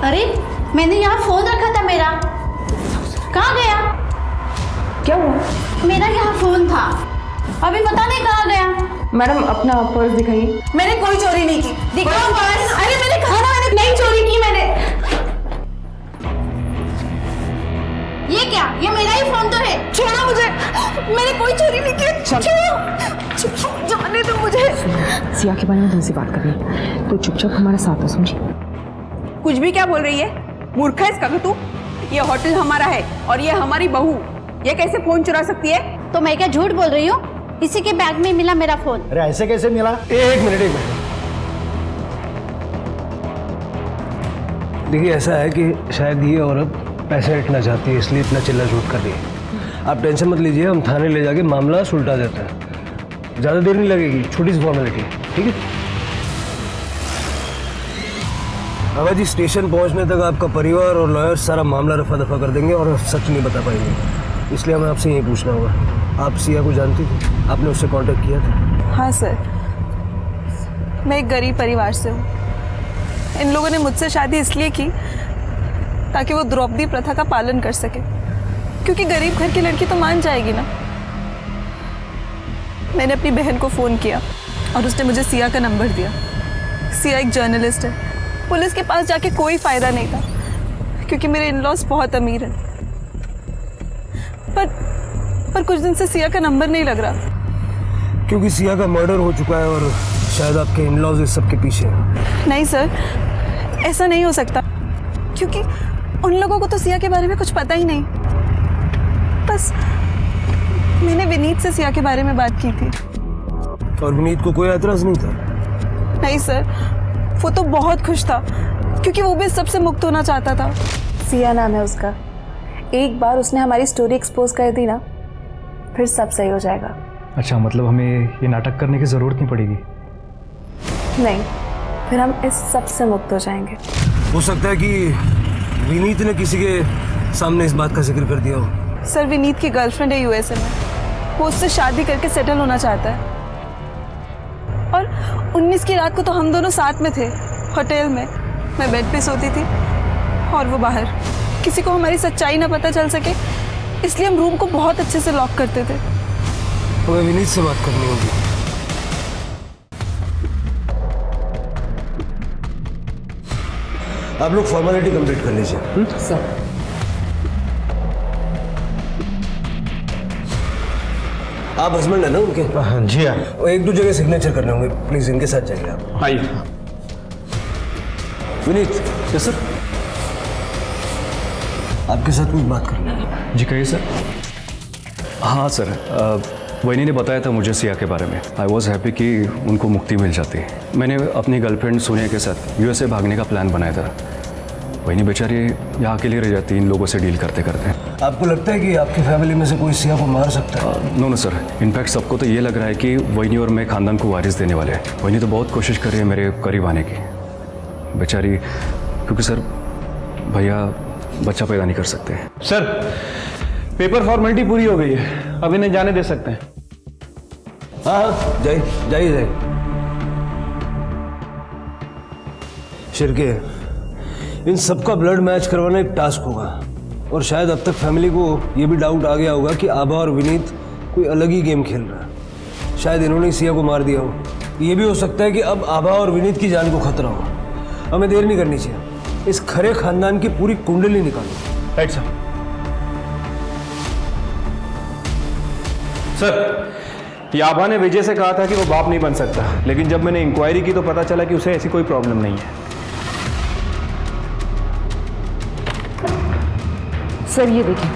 अरे मैंने यहाँ फोन रखा था मेरा, कहाँ गया?
क्या हुआ?
मेरा यहाँ फोन था, अभी पता नहीं कहाँ गया।
मैडम अपना पर्स दिखाइए।
मैंने कोई चोरी नहीं की। दिखाओ पर्स। अरे मैंने कहा ना मैंने नहीं चोरी की। मैंने ये क्या? ये मेरा ही फोन तो है। छोड़ो मुझे, मैंने कोई चोरी नहीं की। छोड़ो, जाने दो मुझे।
सिया के बारे में तुमसे बात करनी है तो चुपचाप हमारे साथ आ, समझी?
कुछ भी क्या बोल रही है? मूर्ख है इसका तू? ये होटल हमारा है और ये हमारी बहू, ये कैसे फोन चुरा सकती है?
तो मैं क्या झूठ बोल रही हूँ? इसी के बैग में मिला मेरा फोन।
अरे ऐसे कैसे मिला?
एक मिनट। देखिए ऐसा है कि शायद ये औरत पैसे हटना चाहती है, इसलिए इतना चिल्ला झूठ कर रही है। आप टेंशन मत लीजिए, हम थाने ले जाके मामला सुलटा देते हैं। ज़्यादा देर नहीं लगेगी, छोटी सी फॉर्मेलिटी, ठीक है? अगर जी स्टेशन पहुंचने तक आपका परिवार और लॉयर सारा मामला रफा दफा कर देंगे और सच नहीं बता पाएंगे। इसलिए हमें आपसे यही पूछना होगा, आप सिया को जानती थी? आपने उससे कांटेक्ट किया था?
हाँ सर, मैं एक गरीब परिवार से हूँ। इन लोगों ने मुझसे शादी इसलिए की ताकि वो द्रौपदी प्रथा का पालन कर सके, क्योंकि गरीब घर की लड़की तो मान जाएगी ना। मैंने अपनी बहन को फ़ोन किया और उसने मुझे सिया का नंबर दिया। सिया एक जर्नलिस्ट है। पुलिस के पास जाके कोई फ़ायदा नहीं था, क्योंकि मेरे इन-लॉज बहुत अमीर हैं। पर कुछ दिन से सिया का नंबर नहीं लग रहा।
क्योंकि सिया का मर्डर हो चुका है और शायद आपके इन-लॉज इस सब के पीछे हैं।
नहीं सर, ऐसा नहीं हो सकता, क्योंकि उन लोगों को तो सिया के बारे में कुछ पता ही नहीं। बस मैंने विनीत से सिया के बारे में बात की थी।
और विनीत को कोई एतराज़ नहीं था?
नहीं सर, वो तो बहुत खुश था, क्योंकि वो भी सबसे मुक्त होना चाहता था।
सिया नाम है उसका। एक बार उसने हमारी स्टोरी एक्सपोज कर दी ना, फिर सब सही हो जाएगा।
अच्छा, मतलब हमें ये नाटक करने की ज़रूरत नहीं पड़ेगी?
नहीं, फिर हम इस सब से मुक्त हो जाएंगे।
हो सकता है कि विनीत ने किसी के सामने इस बात का जिक्र कर दिया हो।
सर, विनीत की गर्लफ्रेंड है यूएसए में, वो उससे शादी करके सेटल होना चाहता है। और 19 की रात को तो हम दोनों साथ में थे होटल में। मैं बेड पे सोती थी और वो बाहर। किसी को हमारी सच्चाई ना पता चल सके, इसलिए हम रूम को बहुत अच्छे से लॉक करते थे।
हमें विनीत से बात करनी होगी। आप लोग फॉर्मेलिटी कंप्लीट कर लीजिए।
सर,
आप हस्बैंड है ना उनके?
हाँ जी हाँ।
एक दो जगह सिग्नेचर करने होंगे, प्लीज इनके साथ जाइए आप।
आइए।
विनीत।
Yes sir.
आपके साथ कुछ बात करनी है।
जी कहिए सर। हाँ सर, वैनी ने बताया था मुझे सिया के बारे में। आई वॉज हैप्पी कि उनको मुक्ति मिल जाती। मैंने अपनी गर्लफ्रेंड सोनिया के साथ यूएसए भागने का प्लान बनाया था। वैनी बेचारी यहाँ अकेली रह जाती इन लोगों से डील करते करते।
आपको लगता है कि आपकी फैमिली में से कोई सिया को मार सकता है?
नो सर, इनफैक्ट सबको तो ये लग रहा है कि वैनी और मैं खानदान को वारिस देने वाले हैं। वैनी तो बहुत कोशिश कर रही है मेरे करीब आने की बेचारी, क्योंकि सर भैया बच्चा पैदा नहीं कर सकते।
सर पेपर फॉर्मेलिटी पूरी हो गई है, अब इन्हें जाने दे सकते हैं।
हाँ जाइए। शिरके, इन सबका ब्लड मैच करवाना एक टास्क होगा, और शायद अब तक फैमिली को ये भी डाउट आ गया होगा कि आभा और विनीत कोई अलग ही गेम खेल रहा है। शायद इन्होंने सिया को मार दिया हो। ये भी हो सकता है कि अब आभा और विनीत की जान को खतरा हो। हमें देर नहीं करनी चाहिए, इस खरे खानदान की पूरी कुंडली निकालो।
Right sir. सर, ये आभा ने विजय से कहा था कि वो बाप नहीं बन सकता, लेकिन जब मैंने इंक्वायरी की तो पता चला कि उसे ऐसी कोई प्रॉब्लम नहीं है।
सर ये देखिए,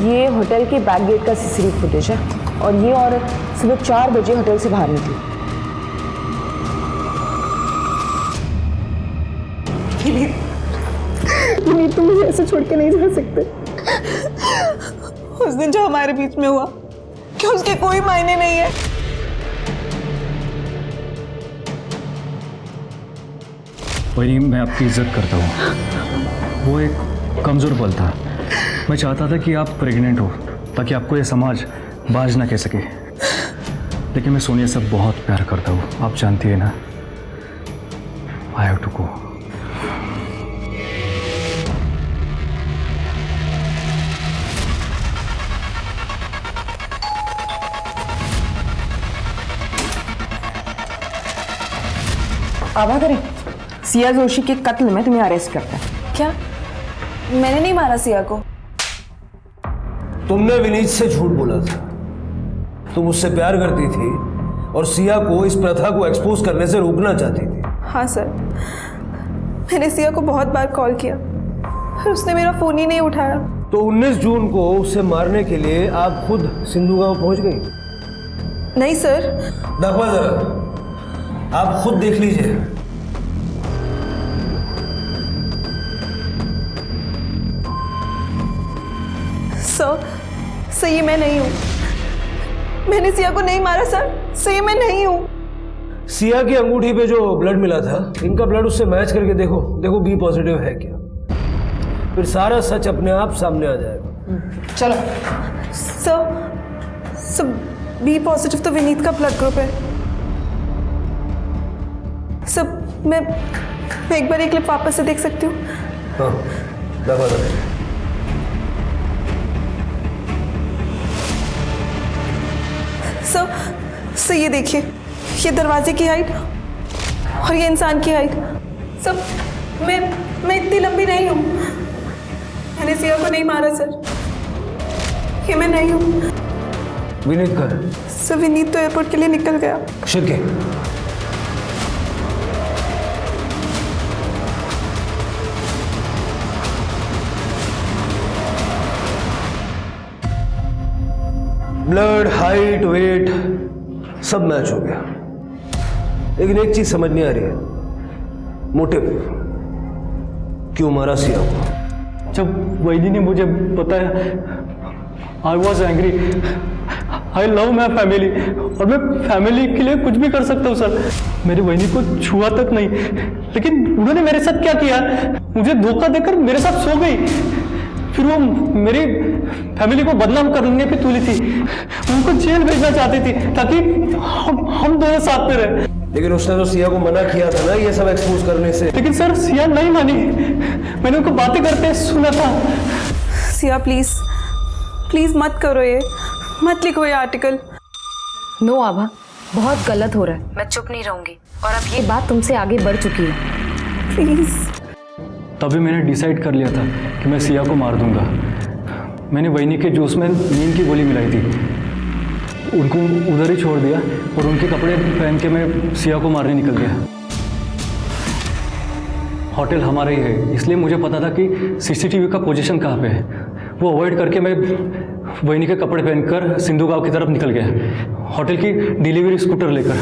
ये होटल के बैक गेट का सीसीटीवी फुटेज है और ये औरत सुबह 4 बजे होटल से बाहर निकली।
तुम मुझे ऐसे छोड़ के नहीं जा सकते। उस दिन जो हमारे बीच में हुआ, क्या उसके कोई मायने नहीं है?
वही मैं आपकी इज्जत करता हूँ। वो एक कमज़ोर पल था। मैं चाहता था कि आप प्रेग्नेंट हो ताकि आपको ये समाज बाज ना कह सके, लेकिन मैं सोनिया से बहुत प्यार करता हूँ, आप जानती है ना। I have to go.
आभा करें, सिया जोशी के कत्ल में तुम्हें अरेस्ट करता है।
क्या? मैंने नहीं मारा सिया को।
तुमने विनीत से झूठ बोला था। तुम उससे प्यार करती थी और सिया को इस प्रथा को एक्सपोज करने से रोकना चाहती थी।
हाँ सर, मैंने सिया को बहुत बार कॉल किया पर उसने मेरा फोन ही नहीं उठाया।
तो 19 जून को उसे मारने के लिए आप खुद सिंधु गांव पहुंच गई?
नहीं सर।
देखो जरा, आप खुद देख लीजिए।
सर ये मैं नहीं हूं। मैंने सिया को नहीं मारा सर ये मैं नहीं हूं।
सिया की अंगूठी पे जो ब्लड मिला था, इनका ब्लड उससे मैच करके देखो बी पॉजिटिव है क्या, फिर सारा सच अपने आप सामने आ जाएगा।
चलो। सर बी पॉजिटिव तो विनीत का ब्लड ग्रुप है। सर मैं एक बार ये क्लिप वापस से देख सकती हूँ?
हाँ, दबा।
सर ये देखिए, ये दरवाजे की हाइट और ये इंसान की हाइट। सर मैं इतनी लंबी नहीं हूँ। मैंने सिया को नहीं मारा सर, ये मैं नहीं हूँ।
विनीत कहाँ है?
सर विनीत तो एयरपोर्ट के लिए निकल गया।
शिरके, ब्लड, हाइट, वेट सब मैच हो गया, लेकिन एक चीज समझ नहीं आ रही है, मोटिव क्यों मारा सिया को?
जब वैनी ने मुझे बताया, I was angry. I love my family और मैं फैमिली के लिए कुछ भी कर सकता हूँ सर। मेरी वैनी को छुआ तक नहीं, लेकिन उन्होंने मेरे साथ क्या किया, मुझे धोखा देकर मेरे साथ सो गई। फिर वो मेरी फैमिली को बदनाम करने पे तुली थी, उनको जेल भेजना चाहती थी ताकि हम दोनों साथ में रहे।
लेकिन उसने तो सिया को मना किया था ना ये सब एक्सपोज करने से।
लेकिन सर सिया नहीं मानी, मैंने उनको बातें करते सुना था।
सिया प्लीज मत करो ये, मत लिखो ये आर्टिकल।
नो आभा, बहुत गलत हो रहा है। मैं चुप नहीं रहूंगी और अब ये बात तुमसे आगे बढ़ चुकी है।
प्लीज।
तभी मैंने डिसाइड कर लिया था कि मैं सिया को मार दूंगा। मैंने वैनी के जूस में नींद की गोली मिलाई थी, उनको उधर ही छोड़ दिया और उनके कपड़े पहन के मैं सिया को मारने निकल गया। होटल हमारा ही है, इसलिए मुझे पता था कि सीसीटीवी का पोजीशन कहाँ पे है। वो अवॉइड करके मैं वहीनी के कपड़े पहनकर सिंधु गांव की तरफ निकल गया, होटल की डिलीवरी स्कूटर लेकर।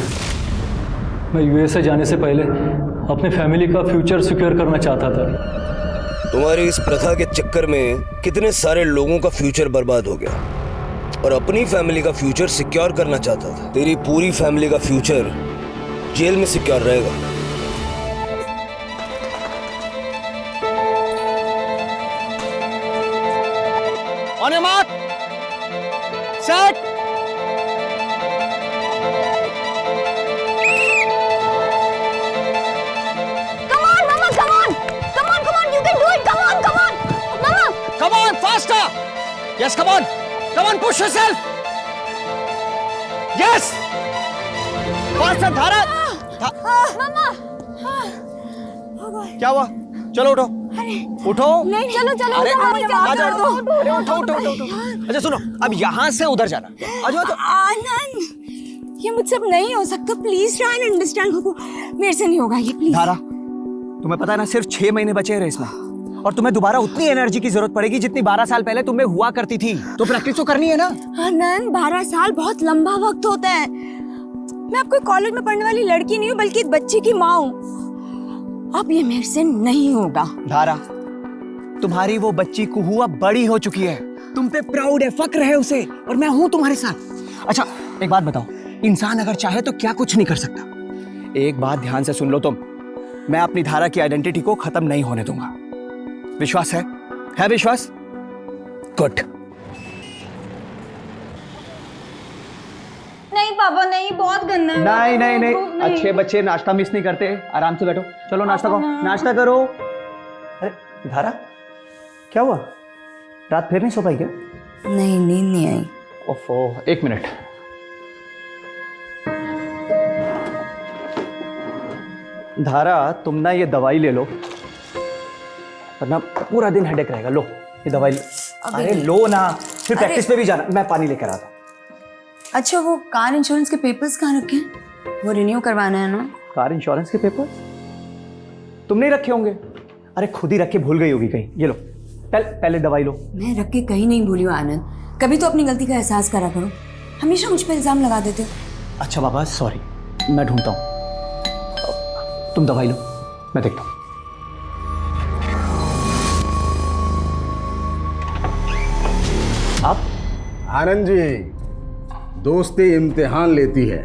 मैं यूएसए जाने से पहले अपने फैमिली का फ्यूचर सिक्योर करना चाहता था।
तुम्हारी इस प्रथा के चक्कर में कितने सारे लोगों का फ्यूचर बर्बाद हो गया, और अपनी फैमिली का फ्यूचर सिक्योर करना चाहता था। तेरी पूरी फैमिली का फ्यूचर जेल में सिक्योर रहेगा।
On your mark, set. Yes, come on. Come on, push yourself. Yes. Faster, धारा.
मम्मा।
क्या हुआ? चलो उठो। उठो।
नहीं, चलो चलो।
अरे
आ जाओ।
अरे उठो। अच्छा सुनो, अब यहाँ से उधर जाना। आ जाओ।
आनंद, ये मुझसे अब नहीं हो सकता। Please try and understand. मेरे से नहीं होगा ये, प्लीज।
धारा, तुम्हें पता है ना, सिर्फ 6 महीने बचे हैं रेस में, और तुम्हें दोबारा उतनी एनर्जी की जरूरत पड़ेगी जितनी 12 साल पहले तुम्हें हुआ करती थी। तो प्रैक्टिस तो करनी है ना।
आनंद, 12 साल बहुत लंबा वक्त होता है। मैं अब कोई कॉलेज में पढ़ने वाली लड़की नहीं हूँ, बल्कि एक बच्चे की माँ हूँ। अब ये मेरे से नहीं होगा।
धारा, तुम्हारी वो बच्ची कुहू अब बड़ी हो चुकी है, तुम पे प्राउड है, फक्र है उसे, और मैं हूँ तुम्हारे साथ। अच्छा एक बात बताओ, इंसान अगर चाहे तो क्या कुछ नहीं कर सकता। एक बात ध्यान से सुन लो तुम, मैं अपनी धारा की आइडेंटिटी को खत्म नहीं होने दूंगा। विश्वास है? है विश्वास? गुड।
नहीं पापा, नहीं, बहुत गंदा है।
नहीं, अच्छे बच्चे नाश्ता मिस नहीं करते। आराम से बैठो, चलो नाश्ता करो, नाश्ता करो। अरे धारा, क्या हुआ? रात फिर नहीं सो पाई क्या?
नहीं, नींद नहीं आई।
ओफो, 1 मिनट। धारा, तुम ना ये दवाई ले लो, वरना पूरा दिन हेडेक रहेगा। लो ये दवाई लो। अरे लो ना, फिर प्रैक्टिस पे भी जाना। मैं पानी लेकर आता हूँ।
अच्छा, वो कार इंश्योरेंस के पेपर्स कहाँ रखे हैं? वो रिन्यू करवाना है ना।
कार इंश्योरेंस के पेपर्स तुम नहीं रखे होंगे? अरे खुद ही रख के भूल गई होगी कहीं। ये लो, पहले दवाई लो।
मैं रख के कहीं नहीं भूली हूँ आनंद। कभी तो अपनी गलती का एहसास करा करो, हमेशा मुझ पर इल्जाम लगा देते हो।
अच्छा बाबा, सॉरी, मैं ढूंढता हूँ। तुम दवाई लो, मैं देखता हूँ। आप?
आनंद जी, दोस्ती इम्तिहान लेती है,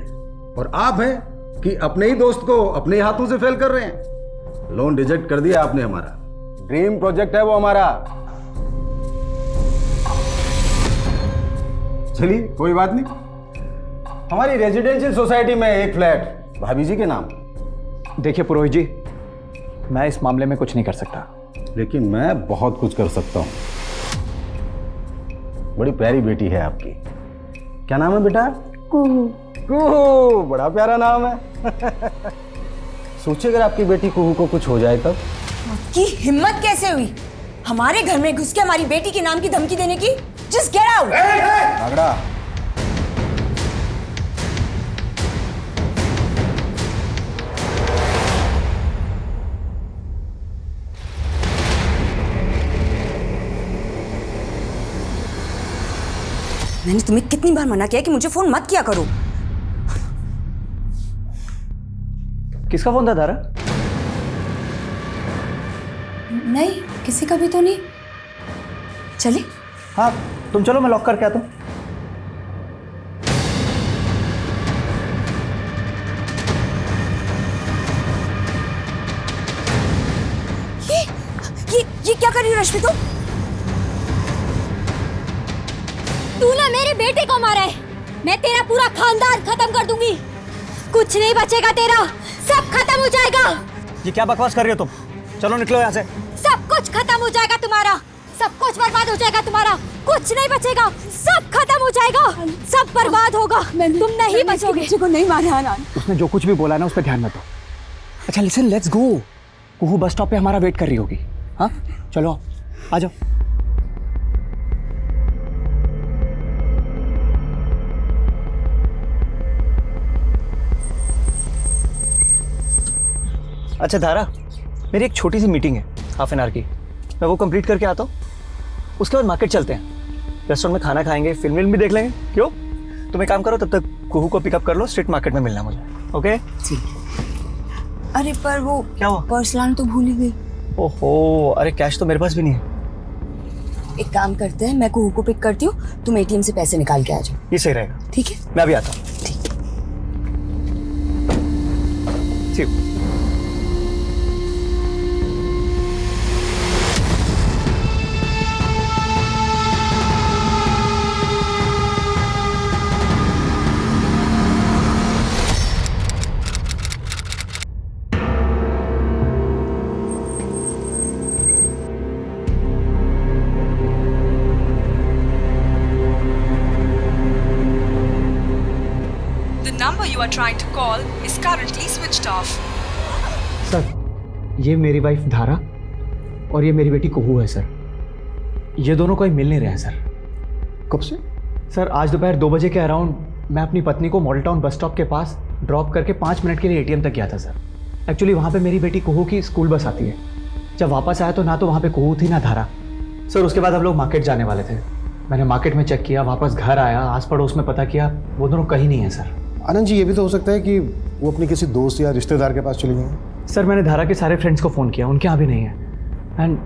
और आप हैं कि अपने ही दोस्त को अपने हाथों से फेल कर रहे हैं। लोन रिजेक्ट कर दिया आपने हमारा। ड्रीम प्रोजेक्ट है वो हमारा। चलिए कोई बात नहीं, हमारी रेजिडेंशियल सोसाइटी में एक फ्लैट भाभी जी के नाम।
देखिए पुरोहित जी, मैं इस मामले में कुछ नहीं कर सकता,
लेकिन मैं बहुत कुछ कर सकता हूँ। बड़ी प्यारी बेटी है आपकी। क्या नाम है बेटा?
कुहू।
कुहू, बड़ा प्यारा नाम है। सोचिए अगर आपकी बेटी कुहू को कुछ हो जाए तब।
की हिम्मत कैसे हुई हमारे घर में घुस के हमारी बेटी के नाम की धमकी देने की? Just get out.
आगड़ा,
मैंने तुम्हें कितनी बार मना किया कि मुझे फोन मत किया करो।
किसका फोन था धारा?
नहीं, किसी का भी तो नहीं। चले?
हाँ तुम चलो, मैं लॉक करके आता हूँ।
ये क्या कर रही हो रश्मि तुम?
तूने मेरे बेटे को मारा है, मैं तेरा पूरा खानदान खत्म कर दूंगी। कुछ नहीं बचेगा तेरा, सब खत्म हो जाएगा।
ये क्या बकवास कर रही हो तुम? चलो निकलो यहाँ से।
सब कुछ खत्म हो जाएगा तुम्हारा, सब कुछ बर्बाद हो जाएगा तुम्हारा, कुछ नहीं बचेगा, सब खत्म हो जाएगा, सब बर्बाद होगा, तुम नहीं बचोगे।
बच्चे को नहीं मारा आनंद।
उसने जो कुछ भी बोला ना उस पर ध्यान मत दो। अच्छा listen, let's go. Kuhu bus stop पे हमारा वेट कर रही होगी। हाँ चलो आ जाओ। अच्छा धारा, मेरी एक छोटी सी मीटिंग है हाफ एन आवर की, मैं वो कंप्लीट करके आता हूँ, उसके बाद मार्केट चलते हैं, रेस्टोरेंट में खाना खाएंगे, फिल्म भी देख लेंगे। क्यों, तुम एक काम करो, तब तक कुहू को पिकअप कर लो, स्ट्रीट मार्केट में मिलना मुझे। ओके
अरे पर वो
क्या हुआ?
पर्स लाना तो भूल ही गई।
ओहो, अरे कैश तो मेरे पास भी नहीं है।
एक काम करते हैं, मैं कुहू को पिक करती हूँ, तुम एटीएम से पैसे निकाल के आ जाओ।
ये सही रहेगा।
ठीक है,
मैं अभी आता हूँ। ठीक।
number you are trying to call is currently switched off.
Sir, ये मेरी वाइफ धारा और ये मेरी बेटी कुहू है सर। ये दोनों कोई मिल नहीं रहे हैं सर।
कब से?
सर, आज दोपहर 2 बजे के अराउंड मैं अपनी पत्नी को मॉडल टाउन बस स्टॉप के पास ड्रॉप करके 5 मिनट के लिए एटीएम तक गया था सर। एक्चुअली वहाँ पे मेरी बेटी कुहू की स्कूल बस आती है। जब वापस आया तो ना तो वहाँ पे कुहू थी ना धारा। सर, उसके बाद हम लोग मार्केट जाने वाले थे। मैंने मार्केट में चेक किया, वापस घर आया, आस पड़ोस में पता किया, वो दोनों कहीं नहीं है सर।
आनंद जी, ये भी तो हो सकता है कि वो अपने किसी दोस्त या रिश्तेदार के पास चली गई।
सर, मैंने धारा के सारे फ्रेंड्स को फ़ोन किया, उनके यहाँ भी नहीं है। एंड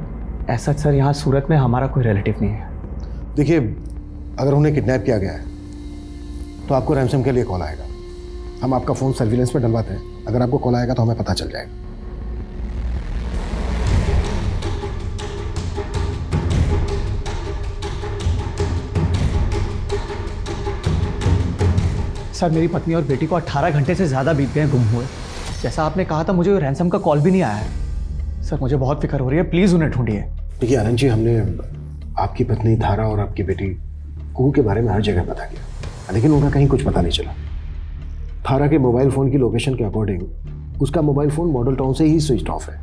ऐसा सर, यहाँ सूरत में हमारा कोई रिलेटिव नहीं है।
देखिए, अगर उन्हें किडनैप किया गया है तो आपको रैंसम के लिए कॉल आएगा। हम आपका फ़ोन सर्विलेंस पे डलवाते हैं। अगर आपको कॉल आएगा तो हमें पता चल जाएगा।
सर, मेरी पत्नी और बेटी को 18 घंटे से ज़्यादा बीत गए गुम हुए। जैसा आपने कहा था, मुझे रैंसम का कॉल भी नहीं आया है। सर, मुझे बहुत फिक्र हो रही है, प्लीज़ उन्हें ढूंढिए।
देखिए आनंद जी, हमने आपकी पत्नी धारा और आपकी बेटी कुहू के बारे में हर जगह पता किया, लेकिन उनका कहीं कुछ पता नहीं चला। धारा के मोबाइल फ़ोन की लोकेशन के अकॉर्डिंग उसका मोबाइल फ़ोन मॉडल टाउन से ही स्विच ऑफ है।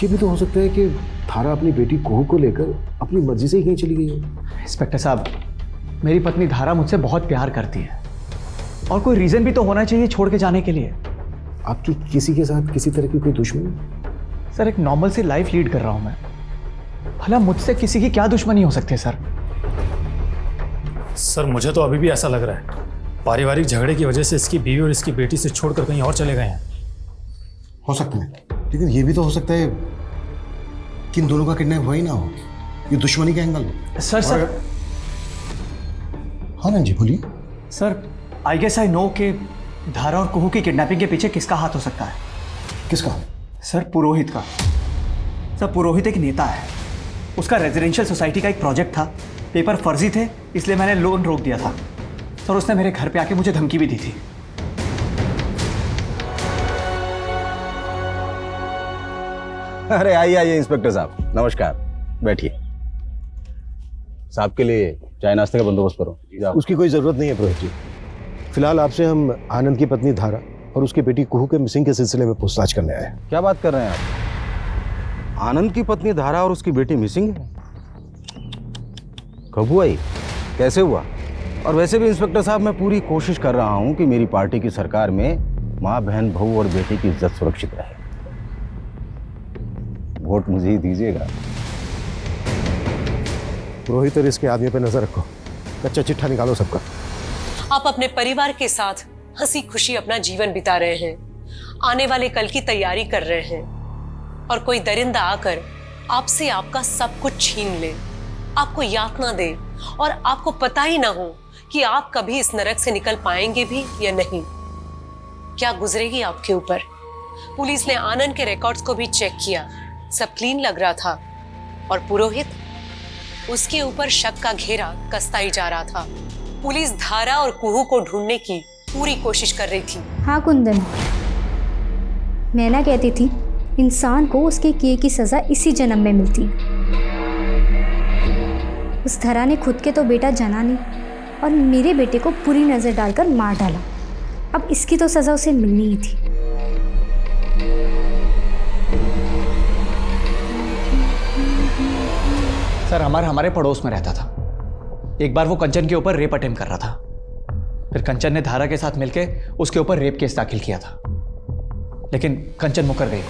ये भी तो हो सकता है कि धारा अपनी बेटी कुहू को लेकर अपनी मर्जी से ही कहीं चली गई है।
इंस्पेक्टर साहब, मेरी पत्नी धारा मुझसे बहुत प्यार करती है और कोई रीज़न भी तो होना चाहिए छोड़ के जाने के लिए।
आपकी किसी के साथ किसी तरह की कोई दुश्मनी?
सर, एक नॉर्मल सी लाइफ लीड कर रहा हूं मैं। भला मुझसे किसी की क्या दुश्मनी हो सकती है सर?
सर, मुझे तो अभी भी ऐसा लग रहा है पारिवारिक झगड़े की वजह से इसकी बीवी और इसकी बेटी से छोड़कर कहीं और चले गए हैं।
हो सकता है, लेकिन ये भी तो हो सकता है कि इन दोनों का किडनैप हुआ ही ना हो, ये दुश्मनी का एंगल हो।
सर
हाँ जी, बोलिए।
Sir, I guess I know कि धारा और कुहू की किडनैपिंग के पीछे किसका हाथ हो सकता है।
किसका?
सर, पुरोहित का। सर, पुरोहित एक नेता है। उसका रेजिडेंशियल सोसाइटी का एक प्रोजेक्ट था, पेपर फर्जी थे, इसलिए मैंने लोन रोक दिया था। सर, उसने मेरे घर पे आके मुझे धमकी भी दी थी।
अरे आइए इंस्पेक्टर साहब, नमस्कार, बैठिए। साहब के लिए चाय नाश्ते का बंदोबस्त करो। उसकी कोई ज़रूरत नहीं है पुरोहित जी। फिलहाल आपसे हम आनंद की पत्नी धारा और उसकी बेटी कुहू के मिसिंग के सिलसिले में पूछताछ करने आए हैं।
क्या बात कर रहे हैं आप? आनंद की पत्नी धारा और उसकी बेटी मिसिंग है? कब हुआ ये? कैसे हुआ? और वैसे भी इंस्पेक्टर साहब, मैं पूरी कोशिश कर रहा हूँ कि मेरी पार्टी की सरकार में माँ, बहन, बहू और बेटी की इज्जत सुरक्षित रहे। वोट मुझे ही दीजिएगा।
पुरोहित और इसके आदमियों पे नजर रखो, कच्चा चिट्ठा निकालो सबका।
आप अपने परिवार के साथ हंसी खुशी अपना जीवन बिता रहे हैं, आने वाले कल की तैयारी कर रहे हैं, और कोई दरिंदा आकर आपसे आपका सब कुछ छीन ले, आपको यातना दे और आपको पता ही ना हो कि आप कभी इस नरक से निकल पाएंगे भी या नहीं। क्या गुजरेगी आपके ऊपर? पुलिस ने आनंद के रिकॉर्ड्स को भी चेक किया, सब क्लीन लग रहा था, और पुरोहित, उसके ऊपर शक का घेरा कसता ही जा रहा था। पुलिस धारा और कुहू को ढूंढने की पूरी कोशिश कर रही थी।
हाँ कुंदन, मैं ना कहती थी, इंसान को उसके किए की सजा इसी जन्म में मिलती है। उस धरा ने खुद के तो बेटा जना नहीं और मेरे बेटे को बुरी नजर डालकर मार डाला। अब इसकी तो सजा उसे मिलनी ही थी।
सर, हमारे पड़ोस में रहता था। एक बार वो कंचन के ऊपर रेप अटेम्प्ट कर रहा था। फिर कंचन ने धारा के साथ मिलकर उसके ऊपर रेप केस दाखिल किया था। लेकिन कंचन मुकर गई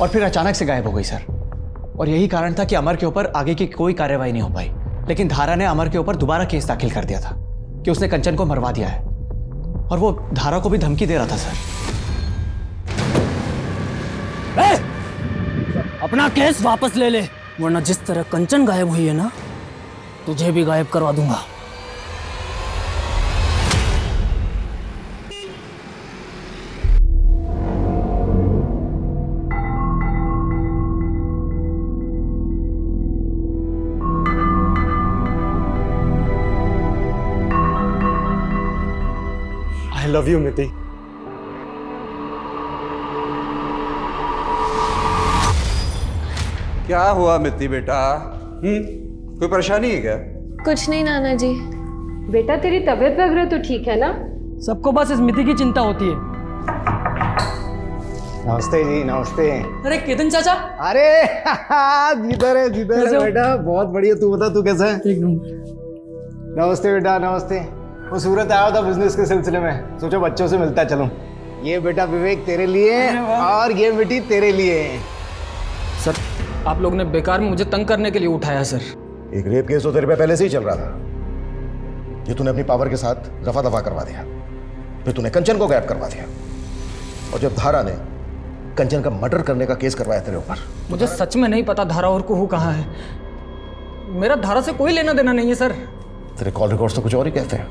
और फिर अचानक से गायब हो गई सर। और यही कारण था कि अमर के ऊपर आगे की कोई कार्रवाई नहीं हो पाई। लेकिन धारा ने अमर के ऊपर दोबारा केस दाखिल कर दिया था कि उसने कंचन को मरवा दिया है, और वो धारा को भी धमकी दे रहा था सर।
अपना केस वापस ले ले, वरना जिस तरह कंचन गायब हुई है ना, तुझे भी गायब करवा दूंगा।
आई लव यू मिति।
क्या हुआ मिति बेटा? कोई परेशानी है क्या?
कुछ नहीं नाना जी।
बेटा तेरी तबीयत वगैरह तो ठीक है ना?
सबको बस इस मिति की चिंता होती है।
नमस्ते जी, नमस्ते।
अरे केतन चाचा।
अरे जिधर है बेटा, बहुत बढ़िया। तू बता, तू कैसा है? नमस्ते बेटा, नमस्ते। वो सूरत आया था बिजनेस के सिलसिले में, सोचो बच्चों से मिलता चलूं। ये बेटा विवेक तेरे लिए और ये बेटी तेरे लिए।
सर आप लोग ने बेकार में मुझे तंग करने के लिए उठाया सर।
एक रेप केस तो तेरे पे पहले से ही चल रहा था, ये तूने अपनी पावर के साथ रफा दफा करवा दिया। फिर तूने कंचन को गायब करवा दिया, और जब धारा ने कंचन का मर्डर करने का केस करवाया तेरे ऊपर।
मुझे सच में नहीं पता धारा और कुहू कहाँ है। मेरा धारा से कोई लेना देना नहीं है सर।
तेरे कॉल रिकॉर्ड्स तो कुछ और ही कहते हैं।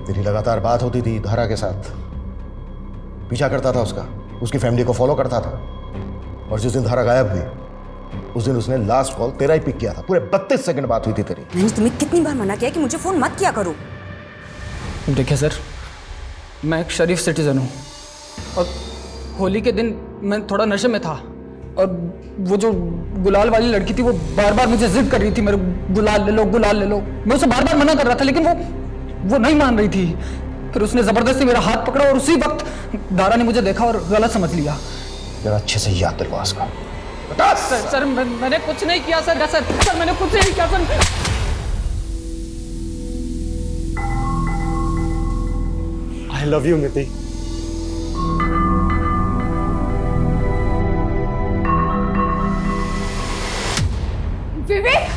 तेरी लगातार बात होती थी धारा के साथ, पीछा करता था उसका, उसकी फैमिली को फॉलो करता था, और जिस दिन धारा गायब हुई उस दिन उसने लास्ट कॉल तेरा ही पिक किया था। पूरे 32 सेकंड बात हुई थी तेरी।
मैंने तुम्हें कितनी बार मना किया कि मुझे फोन मत किया करो।
देखिए सर, मैं एक शरीफ सिटीजन हूँ, और होली के दिन मैं थोड़ा नशे में था, और वो जो गुलाल वाली लड़की थी वो बार बार मुझे जिद कर रही थी, मेरे गुलाल ले लो, गुलाल ले लो। मैं उसे बार बार मना कर रहा था, लेकिन वो नहीं मान रही थी। फिर उसने जबरदस्ती मेरा हाथ पकड़ा, और उसी वक्त धारा ने मुझे देखा और गलत समझ लिया।
जरा अच्छे से याद दिलवा उसका।
सर मैंने कुछ नहीं किया सर। सर मैंने कुछ नहीं किया सर।
आई लव यू मिति।
विवेक,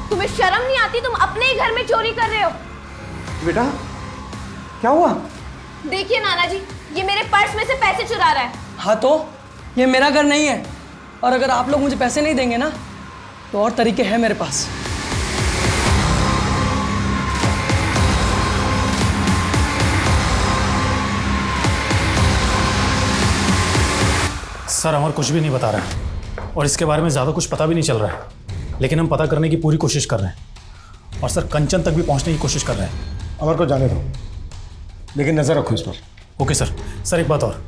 तुम्हें शर्म नहीं आती? तुम अपने ही घर में चोरी कर रहे हो।
बेटा क्या हुआ?
देखिए नाना जी, ये मेरे पर्स में से पैसे चुरा रहा है।
हाँ तो ये मेरा घर नहीं है, और अगर आप लोग मुझे पैसे नहीं देंगे ना तो और तरीके हैं मेरे पास।
सर अमर कुछ भी नहीं बता रहा है, और इसके बारे में ज़्यादा कुछ पता भी नहीं चल रहा है, लेकिन हम पता करने की पूरी कोशिश कर रहे हैं, और सर कंचन तक भी पहुंचने की कोशिश कर रहे हैं।
अमर को जाने दो, लेकिन नजर रखो इस पर।
Okay sir. सर एक बात और,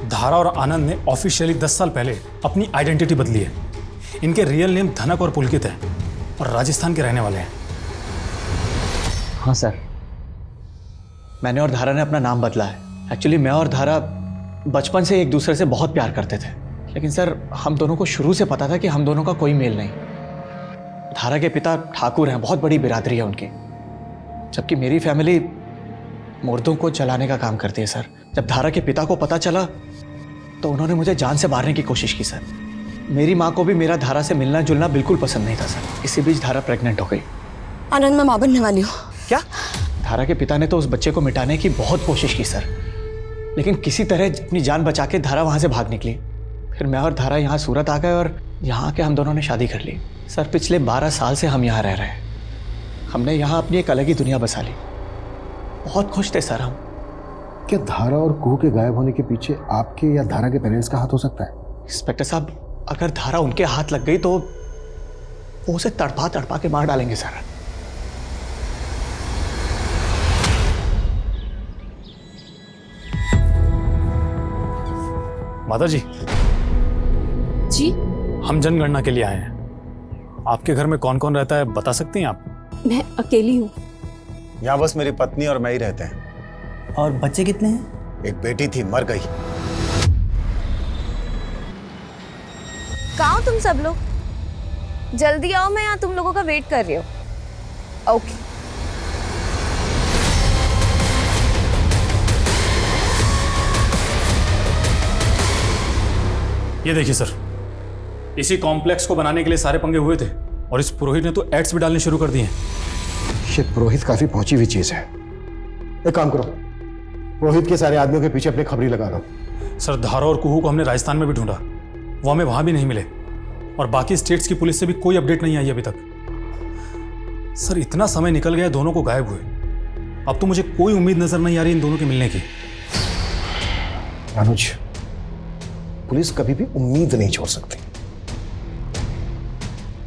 धारा और आनंद ने ऑफिशियली 10 साल पहले अपनी आइडेंटिटी बदली है। इनके रियल नेम धनक और पुलकित है, और राजस्थान के रहने वाले हैं।
हाँ सर, मैंने और धारा ने अपना नाम बदला है। एक्चुअली मैं और धारा बचपन से एक दूसरे से बहुत प्यार करते थे, लेकिन सर हम दोनों को शुरू से पता था कि हम दोनों का कोई मेल नहीं। धारा के पिता ठाकुर हैं, बहुत बड़ी बिरादरी है उनकी, जबकि मेरी फैमिली मुर्दों को जलाने का काम करती है सर। जब धारा के पिता को पता चला तो उन्होंने मुझे जान से मारने की कोशिश की सर। मेरी माँ को भी मेरा धारा से मिलना जुलना बिल्कुल पसंद नहीं था सर। इसी बीच धारा प्रेग्नेंट हो गई।
आनंद, मैं मां बनने वाली हूँ।
क्या? धारा के पिता ने तो उस बच्चे को मिटाने की बहुत कोशिश की सर, लेकिन किसी तरह अपनी जान बचा के धारा वहाँ से भाग निकली। फिर मैं और धारा यहाँ सूरत आ गए, और यहाँ आके हम दोनों ने शादी कर ली। सर पिछले 12 साल से हम यहाँ रह रहे हैं। हमने यहाँ अपनी एक अलग ही दुनिया बसा ली। बहुत खुश थे सर हम।
क्या धारा और कुहू के गायब होने के पीछे आपके या धारा के पेरेंट्स का हाथ हो सकता है?
इंस्पेक्टर साहब, अगर धारा उनके हाथ लग गई तो वो उसे तड़पा तड़पा के मार डालेंगे सर।
माता जी
जी,
हम जनगणना के लिए आए हैं। आपके घर में कौन कौन रहता है बता सकती हैं आप?
मैं अकेली हूँ।
यहाँ बस मेरी पत्नी और मैं ही रहते हैं।
और बच्चे कितने हैं?
एक बेटी थी, मर गई।
कहाँ हो तुम सब लोग? जल्दी आओ, मैं यहाँ तुम लोगों का वेट कर रही हूँ। ओके।
ये देखिए सर, इसी कॉम्प्लेक्स को बनाने के लिए सारे पंगे हुए थे और इस पुरोहित ने तो एड्स भी डालने शुरू कर दिए हैं।
शिट, पुरोहित काफी पहुंची हुई चीज है। एक काम करो, पुरोहित के सारे आदमियों के पीछे अपनी खबरी लगा दो।
सर, धारा और कुहू को हमने राजस्थान में भी ढूंढा, वो हमें वहां भी नहीं मिले और बाकी स्टेट्स की पुलिस से भी कोई अपडेट नहीं आई अभी तक। सर, इतना समय निकल गया, दोनों को गायब हुए। अब तो मुझे कोई उम्मीद नजर नहीं आ रही इन दोनों के मिलने की।
अनुज, पुलिस कभी भी उम्मीद नहीं छोड़ सकती।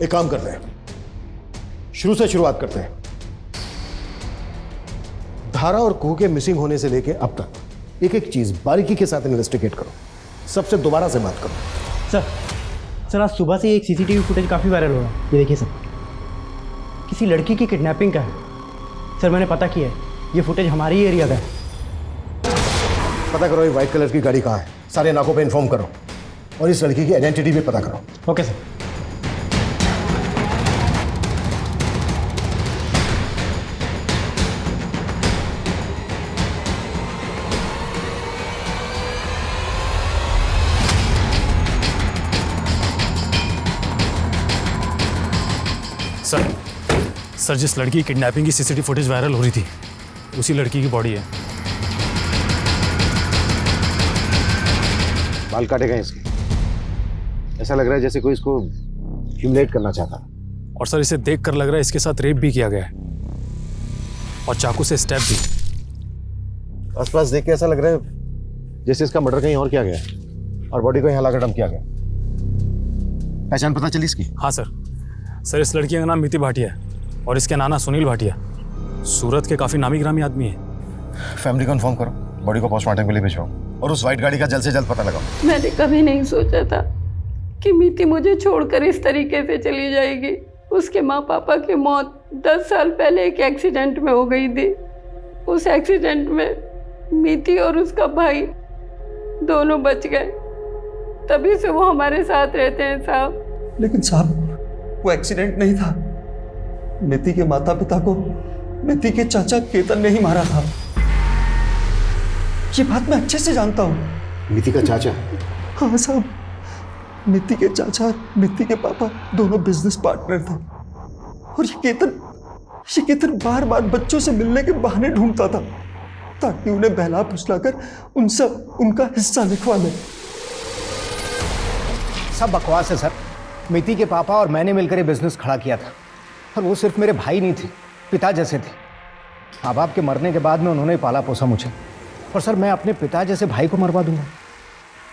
एक काम करते हैं, शुरू से शुरुआत करते हैं। धारा और कुहू के मिसिंग होने से लेके अब तक एक एक चीज बारीकी के साथ इन्वेस्टिगेट करो। सबसे दोबारा से बात करो।
सर आज सुबह से एक सीसीटीवी फुटेज काफ़ी वायरल हो रहा है। ये देखिए सर, किसी लड़की की किडनैपिंग का है। सर मैंने पता किया है, ये फुटेज हमारे ही एरिया का है।
पता करो ये व्हाइट कलर की गाड़ी कहाँ है, सारे नाकों पे इन्फॉर्म करो और इस लड़की की आइडेंटिटी भी पता करो।
Okay sir.
सर, जिस लड़की की किडनैपिंग की सीसीटीवी फुटेज वायरल हो रही थी, उसी लड़की की बॉडी है।
बाल काटे गए इसके, ऐसा लग रहा है जैसे कोई इसको ह्यूमिलेट करना चाहता।
और सर, इसे देखकर लग रहा है इसके साथ रेप भी किया गया है और चाकू से स्टैब भी।
आसपास देख के ऐसा लग रहा है जैसे इसका मर्डर कहीं और किया गया है और बॉडी को यहाँ लाकर डंप किया गया। पहचान पता चली इसकी?
हाँ सर, इस लड़की का नाम मिति भाटिया है और इसके नाना सुनील भाटिया। सूरत के काफी नामी ग्रामी आदमी है।
फैमिली को इन्फॉर्म करो, बॉडी को पोस्टमार्टम के लिए भिजवाओ और उस व्हाइट गाड़ी का जल्द से जल्द पता लगाओ।
मैंने कभी नहीं सोचा था कि मिति मुझे छोड़कर इस तरीके से चली जाएगी। उसके माँ पापा की मौत 10 साल पहले एक एक्सीडेंट में हो गई थी। उस एक्सीडेंट में मिति और उसका भाई दोनों बच गए, तभी से वो हमारे साथ रहते हैं साहब।
लेकिन साहब, वो एक्सीडेंट नहीं था। मिति के माता पिता को मिति के चाचा केतन ने ही मारा था। ये बात मैं अच्छे से जानता हूँ।
मिति का चाचा?
हाँ साहब, मिति के चाचा मिति के पापा दोनों बिजनेस पार्टनर थे और ये केतन बार बार बच्चों से मिलने के बहाने ढूंढता था ताकि उन्हें बहला फुसलाकर उनसे उनका हिस्सा लिखवा ले।
सब बकवास है सर। मिति के पापा और मैंने मिलकर ये बिजनेस खड़ा किया था और वो सिर्फ मेरे भाई नहीं थे, पिता जैसे थे। माँ बाप के मरने के बाद में उन्होंने पाला पोसा मुझे, और सर मैं अपने पिता जैसे भाई को मरवा दूंगा?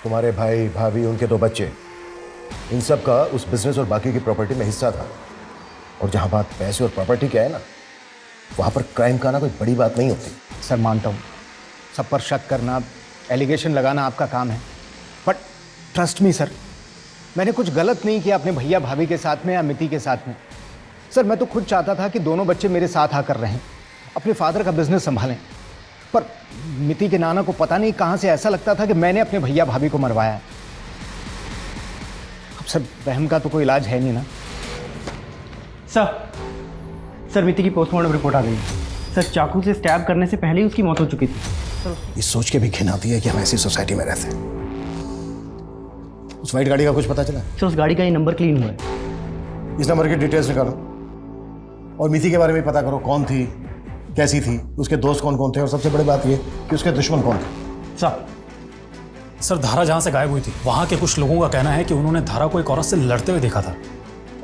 तुम्हारे भाई भाभी, उनके 2 बच्चे, इन सब का उस बिजनेस और बाकी की प्रॉपर्टी में हिस्सा था। और जहाँ बात पैसे और प्रॉपर्टी की है ना, वहाँ पर क्राइम का ना कोई बड़ी बात नहीं होती। सर मानता हूँ, सब पर शक करना, एलिगेशन लगाना आपका काम है, बट ट्रस्ट मी सर, मैंने कुछ गलत नहीं किया अपने भैया भाभी के साथ में या मिति के साथ में। सर मैं तो खुद चाहता था कि दोनों बच्चे मेरे साथ आकर रहें, अपने फादर का बिजनेस संभालें, पर मिति के नाना को पता नहीं कहाँ से ऐसा लगता था कि मैंने अपने भैया भाभी को मरवाया है। अब सर वहम का तो कोई इलाज है नहीं ना।
सर मिति की पोस्टमार्टम रिपोर्ट आ गई है। सर चाकू से स्टैब करने से पहले ही उसकी मौत हो चुकी थी।
ये सोच के भी घिन आती है कि हम ऐसी सोसाइटी में रहते हैं। उस व्हाइट गाड़ी का कुछ पता चला?
सर उस गाड़ी का ये नंबर क्लीन हुआ है।
इस नंबर की डिटेल्स निकालो और मिति के बारे में पता करो, कौन थी, कैसी थी, उसके दोस्त कौन कौन थे, और सबसे बड़ी बात ये कि उसके दुश्मन कौन थे।
सर धारा जहाँ से गायब हुई थी, वहाँ के कुछ लोगों का कहना है कि उन्होंने धारा को एक औरत से लड़ते हुए देखा था।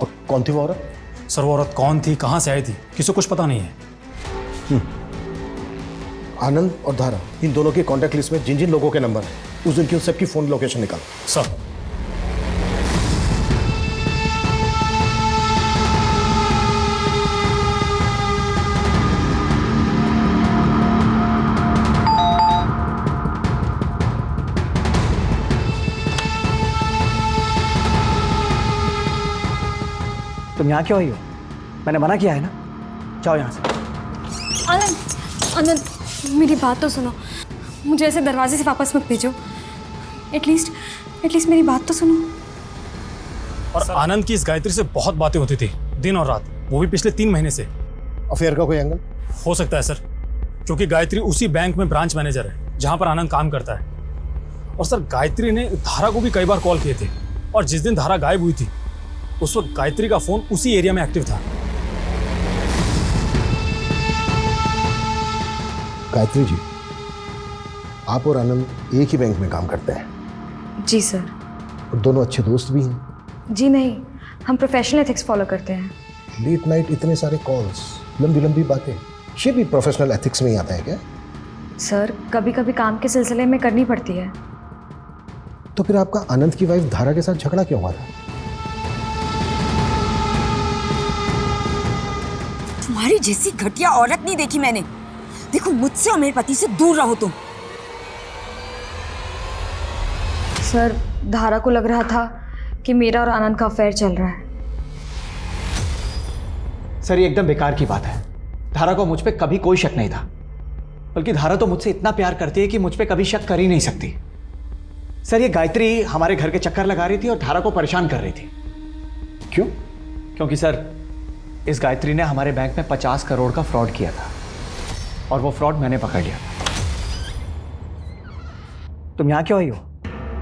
और कौन थी वो औरत?
सर वो औरत कौन थी, कहाँ से आई थी, किसी को कुछ पता नहीं है।
आनंद और धारा, इन दोनों के कॉन्टैक्ट लिस्ट में जिन जिन लोगों के नंबर है, उस दिन की उन सबकी फोन लोकेशन निकालो।
सर
तुम यहाँ क्यों आई हो? मैंने मना किया है ना, जाओ यहाँ से।
आनंद, मेरी बात तो सुनो। मुझे ऐसे दरवाजे से वापस मत भेजो। एटलीस्ट मेरी बात तो सुनो।
और आनंद की इस गायत्री से बहुत बातें होती थी, दिन और रात, वो भी पिछले 3 महीने से।
अफेयर का कोई एंगल
हो सकता है सर, क्योंकि गायत्री उसी बैंक में ब्रांच मैनेजर है जहां पर आनंद काम करता है। और सर गायत्री ने धारा को भी कई बार कॉल किए थे, और जिस दिन धारा गायब हुई थी उस वक्त गायत्री का फोन उसी एरिया में एक्टिव था।
गायत्री जी, आप और आनंद एक ही बैंक में काम करते हैं?
जी सर।
और दोनों अच्छे दोस्त भी हैं?
जी नहीं, हम प्रोफेशनल एथिक्स फॉलो करते हैं।
लेट नाइट इतने सारे कॉल्स, लंबी लंबी बातें, ये भी प्रोफेशनल एथिक्स में ही आता है क्या?
सर कभी कभी काम के सिलसिले में करनी पड़ती है।
तो फिर आपका आनंद की वाइफ धारा के साथ झगड़ा क्यों हुआ था?
तुम्हारी जैसी घटिया औरत नहीं देखी मैंने। देखो, मुझसे और मेरे पति से दूर रहो तुम।
सर धारा को लग रहा था कि मेरा और आनंद का अफेयर चल रहा है।
सर ये एकदम बेकार की बात है। धारा को मुझ पे कभी कोई शक नहीं था, बल्कि धारा तो मुझसे इतना प्यार करती है कि मुझ पे कभी शक कर ही नहीं सकती। सर ये गायत्री हमारे घर के चक्कर लगा रही थी और धारा को परेशान कर रही थी। क्यों? क्योंकि सर इस गायत्री ने हमारे बैंक में 50 करोड़ का फ्रॉड किया था, और वो फ्रॉड मैंने पकड़ लिया। तुम यहाँ क्यों आई हो?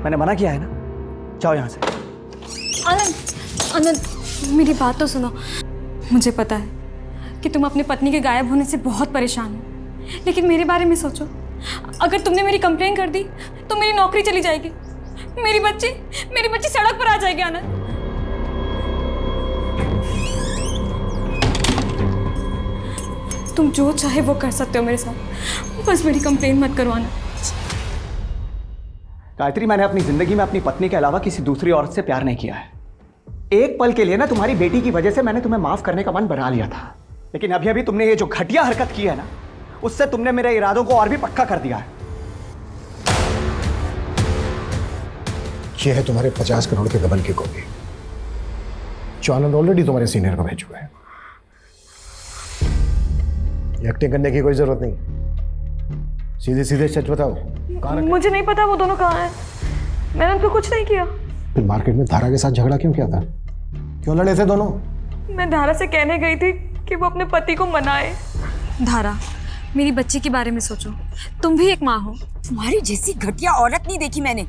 मैंने मना किया है ना, जाओ यहाँ से।
आनंद, आनंद मेरी बात तो सुनो। मुझे पता है कि तुम अपनी पत्नी के गायब होने से बहुत परेशान हो, लेकिन मेरे बारे में सोचो। अगर तुमने मेरी कंप्लेन कर दी तो मेरी नौकरी चली जाएगी, मेरी बच्ची सड़क पर आ जाएगी। आनंद, तुम जो चाहे वो कर सकते हो मेरे साथ, बस मेरी कंप्लेन मत करो। आनंद,
गायत्री, मैंने अपनी जिंदगी में अपनी पत्नी के अलावा किसी दूसरी औरत से प्यार नहीं किया है। एक पल के लिए ना तुम्हारी बेटी की वजह से मैंने तुम्हें माफ करने का मन बना लिया था, लेकिन अभी अभी तुमने ये जो घटिया हरकत की है ना, उससे तुमने मेरे इरादों को और भी पक्का कर दिया है।
ये है तुम्हारे 50 करोड़ के गबन की कॉपी, जो आनंद ऑलरेडी तुम्हारे सीनियर को भेज चुका है। एक्टिंग करने की कोई जरूरत नहीं, सीधे सीधे सच बताओ।
मुझे नहीं पता वो दोनों कहाँ हैं। मैंने उनको कुछ नहीं किया।
फिर मार्केट में धारा के साथ झगड़ा क्यों किया था? क्यों लड़े थे दोनों?
मैं धारा से कहने गई थी कि वो अपने पति को मनाए।
धारा, मेरी बच्ची के बारे में सोचो। तुम भी एक माँ हो।
तुम्हारी जैसी घटिया औरत नहीं देखी मैंने।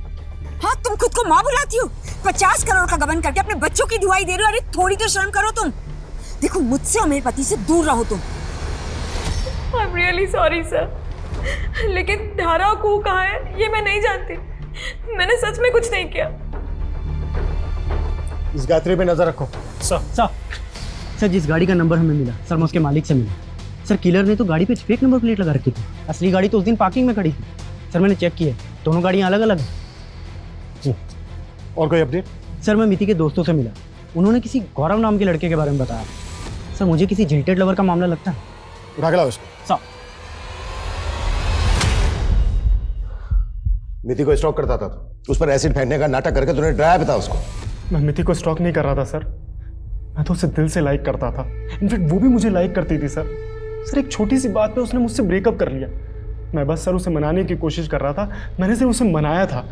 हाँ, तुम खुद को माँ बुलाती हो। 50 करोड़ का गबन करके अपने बच्चों की दुआई दे रहे हो। अरे थोड़ी तो शर्म करो तुम। देखो, मुझसे और मेरे पति से दूर रहो तुम।
I am really sorry sir, लेकिन धारा और कुहू कहाँ है ये मैं नहीं जानती। मैंने सच में कुछ नहीं किया।
इस गायत्री पे नजर रखो।
सर जिस गाड़ी का नंबर हमें मिला, सर मैं उसके मालिक से मिला। सर किलर ने तो गाड़ी पे फेक नंबर प्लेट लगा रखी थी। असली गाड़ी तो उस दिन पार्किंग में खड़ी थी। सर मैंने चेक किया, दोनों गाड़ियाँ अलग अलग हैं।
और कोई अपडेट?
सर मैं मिति के दोस्तों से मिला, उन्होंने किसी गौरव नाम के लड़के के बारे में बताया। सर मुझे किसी जिल्टेड लवर का मामला लगता है।
उठा के लाओ उसको। मिति को स्टॉक करता था तो उस पर एसिड फेंकने का नाटक करके तूने डराया भी था उसको।
मैं मिति को स्टॉक नहीं कर रहा था सर, मैं तो उसे दिल से लाइक करता था। इनफैक्ट वो भी मुझे लाइक करती थी सर। सर एक छोटी सी बात पे उसने मुझसे ब्रेकअप कर लिया। मैं बस सर उसे मनाने की कोशिश कर रहा था, मैंने सिर्फ उसे मनाया था।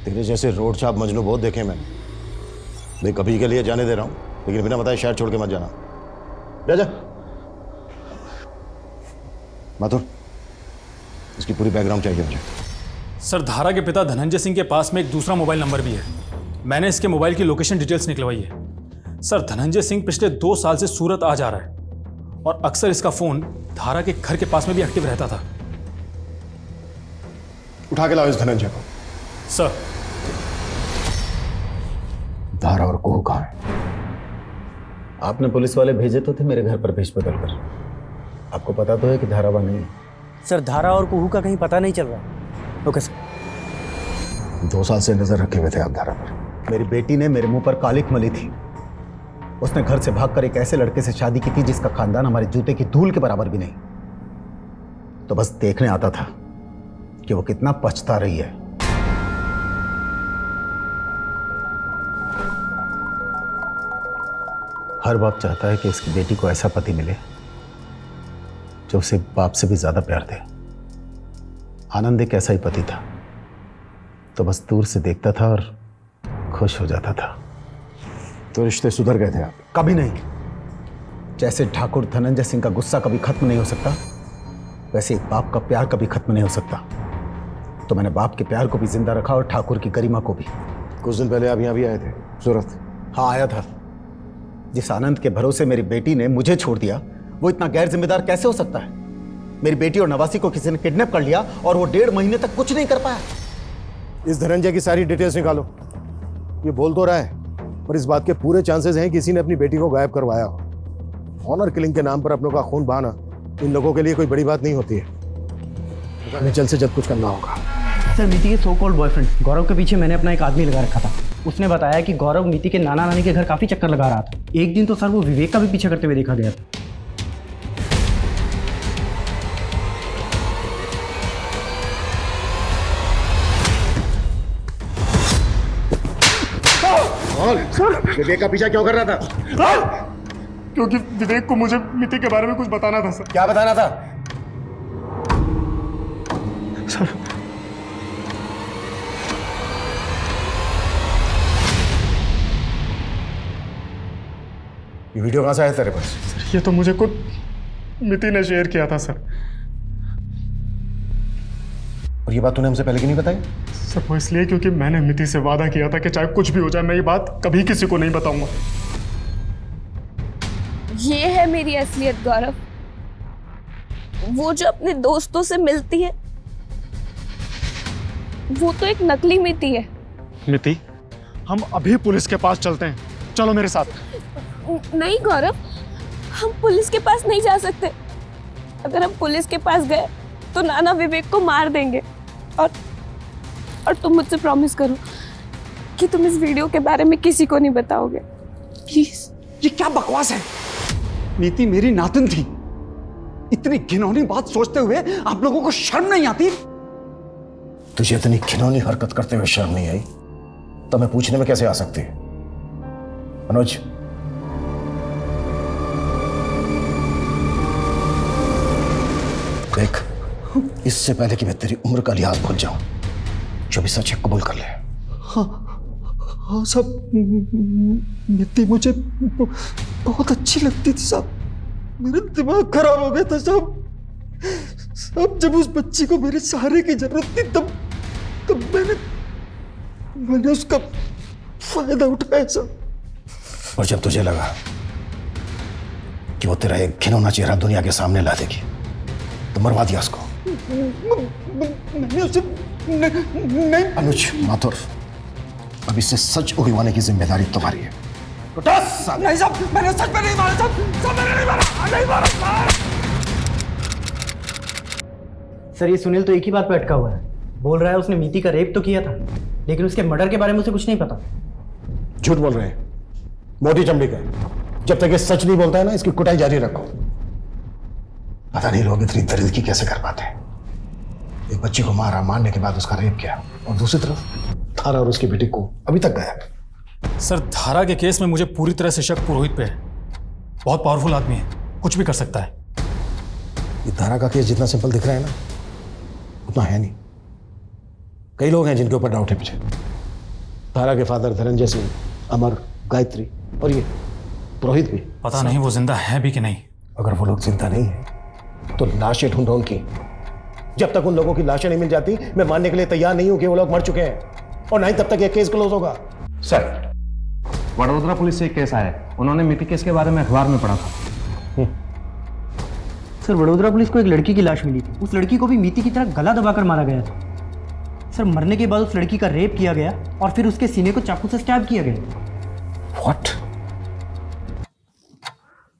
तेरे जैसे रोड छाप मजनू बहुत देखे मैंने। मैं कभी के लिए जाने दे रहा हूँ, लेकिन बिना बताए शहर छोड़ के मत जाना। जा माथुर, इसकी पूरी बैकग्राउंड चाहिए मुझे।
सर धारा के पिता धनंजय सिंह के पास में एक दूसरा मोबाइल नंबर भी है। मैंने इसके मोबाइल की लोकेशन डिटेल्स निकलवाई है। सर धनंजय सिंह पिछले 2 साल से सूरत आ जा रहा है और अक्सर इसका फोन धारा के घर के पास में भी एक्टिव रहता था।
उठा के लाओ इस धनंजय को।
सर
धारा और कुहू कहाँ है?
आपने पुलिस वाले भेजे तो थे मेरे घर पर भेज बदल कर। आपको पता तो है कि धारा वहां नहीं है।
सर धारा और कुहू का कहीं पता नहीं चल रहा। Okay sir.
2 साल से नजर रखे हुए थे आप धारा पर।
मेरी बेटी ने मेरे मुंह पर कालिक मली थी। उसने घर से भागकर एक ऐसे लड़के से शादी की थी जिसका खानदान हमारे जूते की धूल के बराबर भी नहीं। तो बस देखने आता था कि वो कितना पछता रही है। हर बाप चाहता है कि उसकी बेटी को ऐसा पति मिले जो उसे बाप से भी ज्यादा प्यार दे। आनंद एक ऐसा ही पति था, तो बस दूर से देखता था और खुश हो जाता था।
तो रिश्ते सुधर गए थे आप?
कभी नहीं। जैसे ठाकुर धनंजय सिंह का गुस्सा कभी खत्म नहीं हो सकता, वैसे एक बाप का प्यार कभी खत्म नहीं हो सकता। तो मैंने बाप के प्यार को भी जिंदा रखा और ठाकुर की गरिमा को भी।
कुछ दिन पहले आप यहाँ भी आए थे सूरत?
हाँ आया था। जिस आनंद के भरोसे मेरी बेटी ने मुझे छोड़ दिया, वो इतना गैर जिम्मेदार कैसे हो सकता है? मेरी बेटी और नवासी को किसी ने किडनैप कर लिया और वो 1.5 महीने तक कुछ नहीं कर पाया।
इस धनंजय की सारी डिटेल्स निकालो। ये बोल तो रहा है, पर इस बात के पूरे चांसेस हैं किसी ने अपनी बेटी को गायब करवाया हो। ऑनर किलिंग के नाम पर अपनों का खून बहाना इन लोगों के लिए कोई बड़ी बात नहीं होती है। हमें जल्द से जल्द कुछ करना होगा।
सर मीति के सो कॉल्ड बॉयफ्रेंड गौरव के पीछे मैंने अपना एक आदमी लगा रखा था। उसने बताया कि गौरव मीति के नाना नानी के घर काफी चक्कर लगा रहा था। एक दिन तो सर वो विवेक का भी पीछा करते हुए देखा गया था।
विवेक का पीछा क्यों कर रहा था?
क्योंकि विवेक को मुझे मिति के बारे में कुछ बताना था सर।
क्या बताना था?
सर
ये वीडियो कहाँ से आया तेरे पास?
ये तो मुझे खुद मिति ने शेयर किया था सर।
और ये बात तूने हमसे पहले क्यों नहीं बताई?
सर वो इसलिए क्योंकि मैंने मिति से वादा किया था कि चाहे कुछ भी हो जाए मैं ये बात कभी किसी को नहीं बताऊंगा।
ये है मेरी असलियत गौरव। वो जो अपने दोस्तों से मिलती है वो तो एक नकली मिति है।
मिति, हम अभी पुलिस के पास चलते हैं, चलो मेरे साथ।
नहीं गौरव, हम पुलिस के पास नहीं जा सकते। अगर हम पुलिस के पास गए तो नाना विवेक को मार देंगे। और तुम मुझसे प्रॉमिस करो कि तुम इस वीडियो के बारे में किसी को नहीं बताओगे, प्लीज।
ये क्या बकवास है? नीति मेरी नातिन थी। इतनी घिनौनी बात सोचते हुए आप लोगों को शर्म नहीं आती?
तुझे इतनी घिनौनी हरकत करते हुए शर्म नहीं आई तो मैं पूछने में कैसे आ सकती? मनोज, देख, इससे पहले कि मैं तेरी उम्र का लिहाज भूल जाऊं, जो भी सच है कबूल कर ले।
हाँ साहब, मिति मुझे बहुत अच्छी लगती थी साहब। मेरा दिमाग खराब हो गया था साहब। जब उस बच्ची को मेरे सहारे की जरूरत थी तब मैंने उसका फायदा उठाया साहब।
और जब तुझे लगा कि वो तेरा एक घिनौना चेहरा दुनिया के सामने ला देगी तो मरवा दिया उसको।
नहीं
अनुज माथुर, अब इससे सच उगलवाने की जिम्मेदारी तुम्हारी है।
नहीं साहब, मैंने सच में नहीं मारा साहब, मैंने नहीं मारा।
सर ये सुनील तो एक ही बात पे अटका हुआ है। बोल रहा है उसने मीति का रेप तो किया था, लेकिन उसके मर्डर के बारे में उसे कुछ नहीं पता।
झूठ बोल रहे हैं, मोटी चमड़ी का। जब तक ये सच नहीं बोलता है ना, इसकी कुटाई जारी रखो। पता नहीं लोग इतनी दरिद्री कैसे कर पाते हैं। एक बच्ची को मारा, मारने के बाद उसका रेप किया, और दूसरी तरफ धारा और उसकी बेटी को अभी तक गायब।
सर धारा के केस में मुझे पूरी तरह से शक पुरोहित पे है। बहुत पावरफुल आदमी है, कुछ भी कर सकता है।
ये धारा का केस जितना सिंपल दिख रहा है ना, उतना है नहीं। कई लोग हैं जिनके ऊपर डाउट है मुझे। धारा के फादर धनंजय सिंह, अमर, गायत्री और ये पुरोहित भी।
पता नहीं वो जिंदा है भी कि नहीं।
अगर वो लोग जिंदा नहीं है तो लाशें ढूंढो उनकी। जब तक उन लोगों की लाशें नहीं मिल जाती, मैं मानने के लिए तैयार नहीं हूं कि वो लोग मर चुके हैं, और नहीं तब तक ये केस क्लोज होगा।
सर, वडोदरा पुलिस से एक केस आया है। उन्होंने मिति केस के बारे में अखबार में पढ़ा था।
सर वडोदरा पुलिस को एक लड़की की लाश मिली थी। उस लड़की को भी मीति की तरह गला दबाकर मारा गया था। सर मरने के बाद उस लड़की का रेप किया गया और फिर उसके सीने को चाकू से स्टैब किया गया।
व्हाट?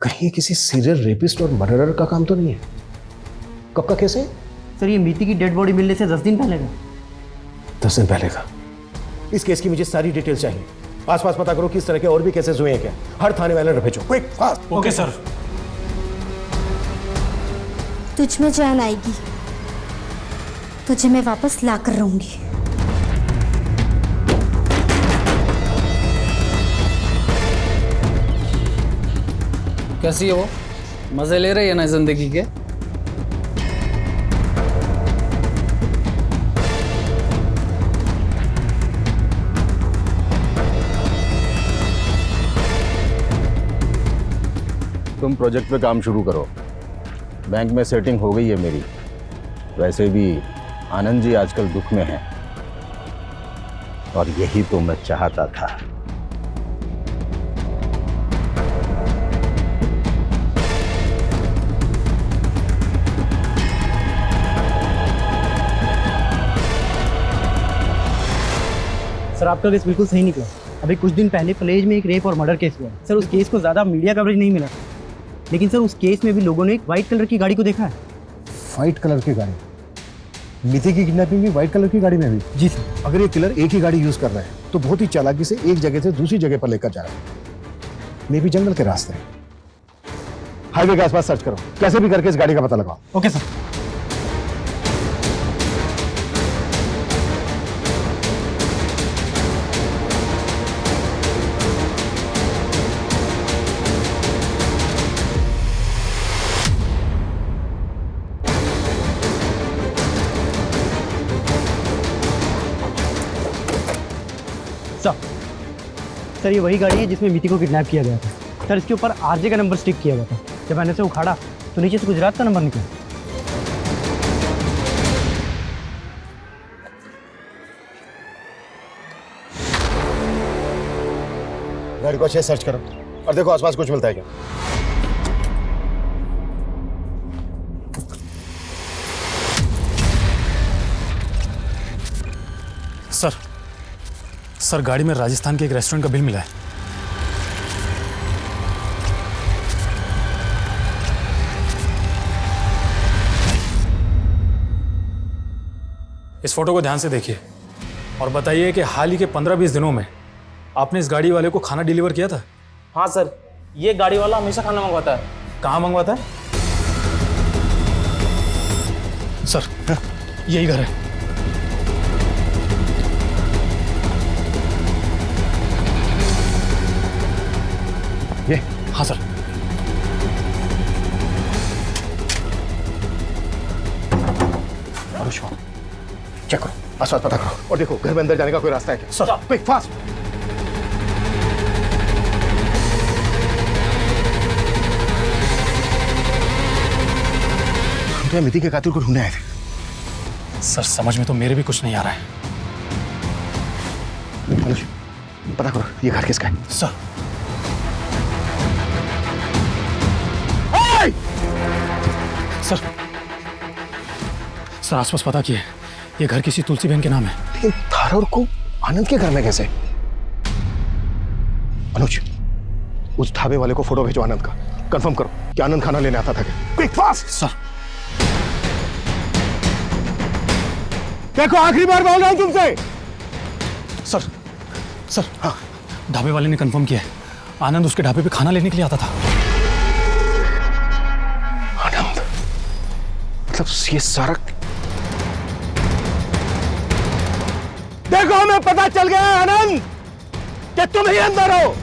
कहीं किसी सीरियल रेपिस्ट और मर्डरर का काम तो नहीं है? कब का केस है?
सर ये मीति की डेड बॉडी मिलने से 10 दिन पहले का।
10 दिन पहले का? इस केस की मुझे सारी डिटेल चाहिए। आसपास पता करो किस तरह के और भी केसेस हुए हैं क्या। हर थाने वाले भेजो, क्विक फास्ट।
Okay sir.
तुझ में चैन आएगी, तुझे मैं वापस ला कर रहूंगी।
कैसी है वो? मजे ले रही है ना जिंदगी के?
तुम प्रोजेक्ट पे काम शुरू करो। बैंक में सेटिंग हो गई है मेरी। वैसे भी
आनंद जी आजकल दुख में हैं और यही तो मैं चाहता था।
सर आपका केस बिल्कुल सही निकला। अभी कुछ दिन पहले कॉलेज में एक रेप और मर्डर केस हुआ। सर उस केस को ज़्यादा मीडिया कवरेज नहीं मिला, लेकिन सर उस केस में भी लोगों ने एक वाइट कलर की गाड़ी को देखा है।
वाइट कलर की गाड़ी? मिति की किडनैपिंग भी वाइट कलर की गाड़ी में हुई?
जी सर।
अगर ये किलर एक ही गाड़ी यूज कर रहा है तो बहुत ही चालाकी से एक जगह से दूसरी जगह पर लेकर जा रहा है। मे भी जंगल के रास्ते। हाईवे के आसपास सर्च करो, कैसे भी करके इस गाड़ी का पता लगाओ।
Okay sir. सर ये वही गाड़ी है जिसमें मिति को किडनैप किया गया था। सर इसके ऊपर आरजे का नंबर स्टिक किया गया था। जब मैंने इसे उखाड़ा तो नीचे से गुजरात का नंबर निकला।
गाड़ी को अच्छे से सर्च करो और देखो आसपास कुछ मिलता है क्या।
सर गाड़ी में राजस्थान के एक रेस्टोरेंट का बिल मिला है। इस फोटो को ध्यान से देखिए और बताइए कि हाल ही के 15-20 दिनों में आपने इस गाड़ी वाले को खाना डिलीवर किया था?
हाँ सर, ये गाड़ी वाला हमेशा खाना मंगवाता है।
कहाँ मंगवाता है? सर यही घर है।
ये?
हाँ सर।
चेक करो, आसपास पता करो और देखो घर में अंदर जाने का कोई रास्ता है क्या। Sir quick fast. हम मिति के कातिल को ढूंढने आए थे।
सर समझ में तो मेरे भी कुछ नहीं आ रहा है।
अनुज पता करो ये घर किसका है।
सर सर सर आसपास पता किए, ये घर किसी तुलसी बहन के नाम है।
लेकिन थारौर को आनंद के घर में कैसे? अनुज उस ढाबे वाले को फोटो भेजो आनंद का, कंफर्म करो कि आनंद खाना लेने आता था क्या। Quick fast.
सर
देखो आखिरी बार बोल रहा हूं तुमसे।
सर सर हाँ ढाबे वाले ने कंफर्म किया है, आनंद उसके ढाबे पे खाना लेने के लिए आता था।
आनंद मतलब ये सारा। देखो हमें पता चल गया आनंद कि तुम ही अंदर हो।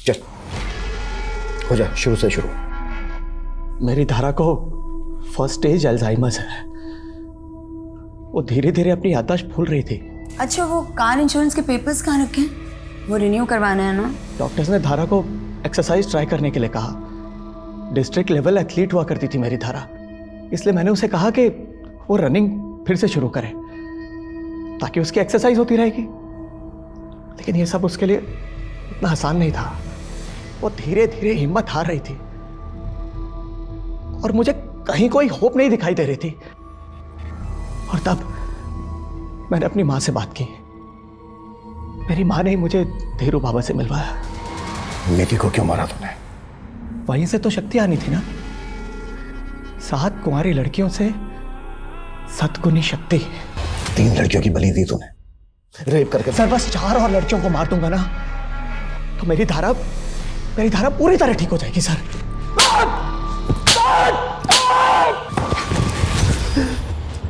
चल हो जाए, शुरू से शुरू।
मेरी धारा को फर्स्ट स्टेज अल्जाइमर्स है। वो धीरे धीरे अपनी याददाश्त भूल रही थी।
अच्छा वो कार इंश्योरेंस के पेपर्स कहाँ रखे हैं? वो रिन्यू करवाना है ना?
डॉक्टर्स ने धारा को एक्सरसाइज ट्राई करने के लिए कहा। डिस्ट्रिक्ट लेवल एथलीट हुआ करती थी मेरी धारा, इसलिए मैंने उसे कहा कि वो रनिंग फिर से शुरू करे ताकि उसकी एक्सरसाइज होती रहेगी। लेकिन ये सब उसके लिए इतना आसान नहीं था। वो धीरे धीरे हिम्मत हार रही थी और मुझे कहीं कोई होप नहीं दिखाई दे रही थी। और तब मैंने अपनी माँ से बात की। मेरी माँ ने मुझे धीरू बाबा से मिलवाया।
मिति को क्यों मारा तूने?
वहीं से तो शक्ति आनी थी ना। 7 कुंवारी लड़कियों से सतगुनी शक्ति।
3 लड़कियों की बलि दी तूने, रेप करके।
सर बस 4 और लड़कियों को मार दूंगा ना तो मेरी धारा पूरी तरह ठीक हो जाएगी सर।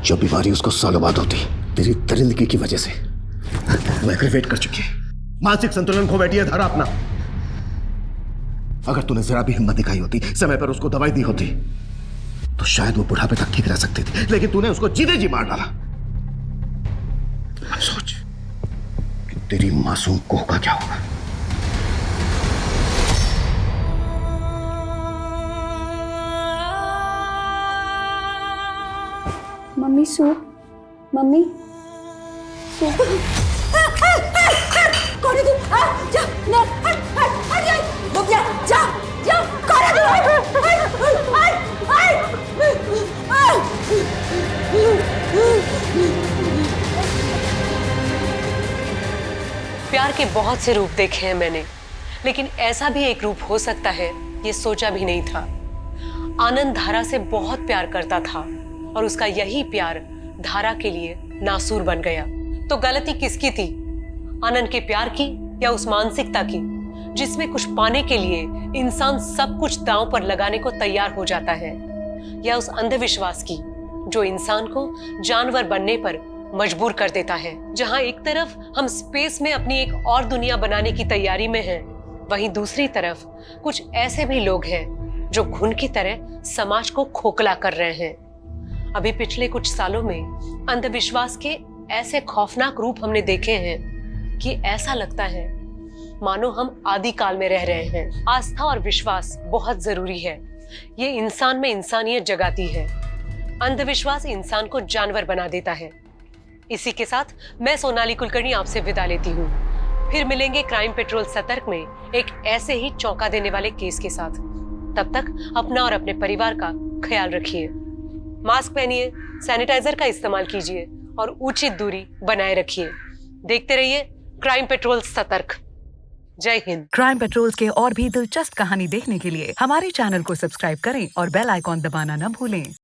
जो बीमारी उसको सालों बाद होती तेरी दरिंदगी की वजह से वो एग्रीवेट कर चुकी है। मानसिक संतुलन खो बैठी है धारा अपना। अगर तूने जरा भी हिम्मत दिखाई होती, समय पर उसको दवाई दी होती तो तो शायद वो बुढ़ापे तक ठीक रह सकती थी, लेकिन तूने उसको जीते जी मार डाला। अब सोच कि तेरी मासूम कोह का क्या होगा।
Mummy soup, mummy soup.
कौन है तू? जा, ना, हट, हट, हट, जा, रुक जा, जा, जा, कौन है तू? हट, हट, हट।
प्यार के बहुत से रूप देखे हैं मैंने, लेकिन ऐसा भी एक रूप हो सकता है ये सोचा भी नहीं था। आनंद धारा से बहुत प्यार करता था और उसका यही प्यार धारा के लिए नासूर बन गया। तो गलती किसकी थी, आनंद के प्यार की या उस मानसिकता की जिसमें कुछ पाने के लिए इंसान सब कुछ दांव पर लगाने को तैयार हो जाता है, या उस अंधविश्वास की जो इंसान को जानवर बनने पर मजबूर कर देता है। जहां एक तरफ हम स्पेस में अपनी एक और दुनिया बनाने की तैयारी में हैं, वहीं दूसरी तरफ कुछ ऐसे भी लोग हैं जो घुन की तरह समाज को खोखला कर रहे हैं। अभी पिछले कुछ सालों में अंधविश्वास के ऐसे खौफनाक रूप हमने देखे हैं कि ऐसा लगता है मानो हम आदिकाल में रह रहे हैं। आस्था और विश्वास बहुत जरूरी है, ये इंसान में इंसानियत जगाती है। अंधविश्वास इंसान को जानवर बना देता है। इसी के साथ मैं सोनाली कुलकर्णी आपसे विदा लेती हूँ। फिर मिलेंगे क्राइम पेट्रोल सतर्क में एक ऐसे ही चौंका देने वाले केस के साथ। तब तक अपना और अपने परिवार का ख्याल रखिए, मास्क पहनिए, सैनिटाइजर का इस्तेमाल कीजिए और उचित दूरी बनाए रखिए। देखते रहिए क्राइम पेट्रोल सतर्क। जय हिंद।
क्राइम पेट्रोल के और भी दिलचस्प कहानी देखने के लिए हमारे चैनल को सब्सक्राइब करें और बेल आइकॉन दबाना न भूलें।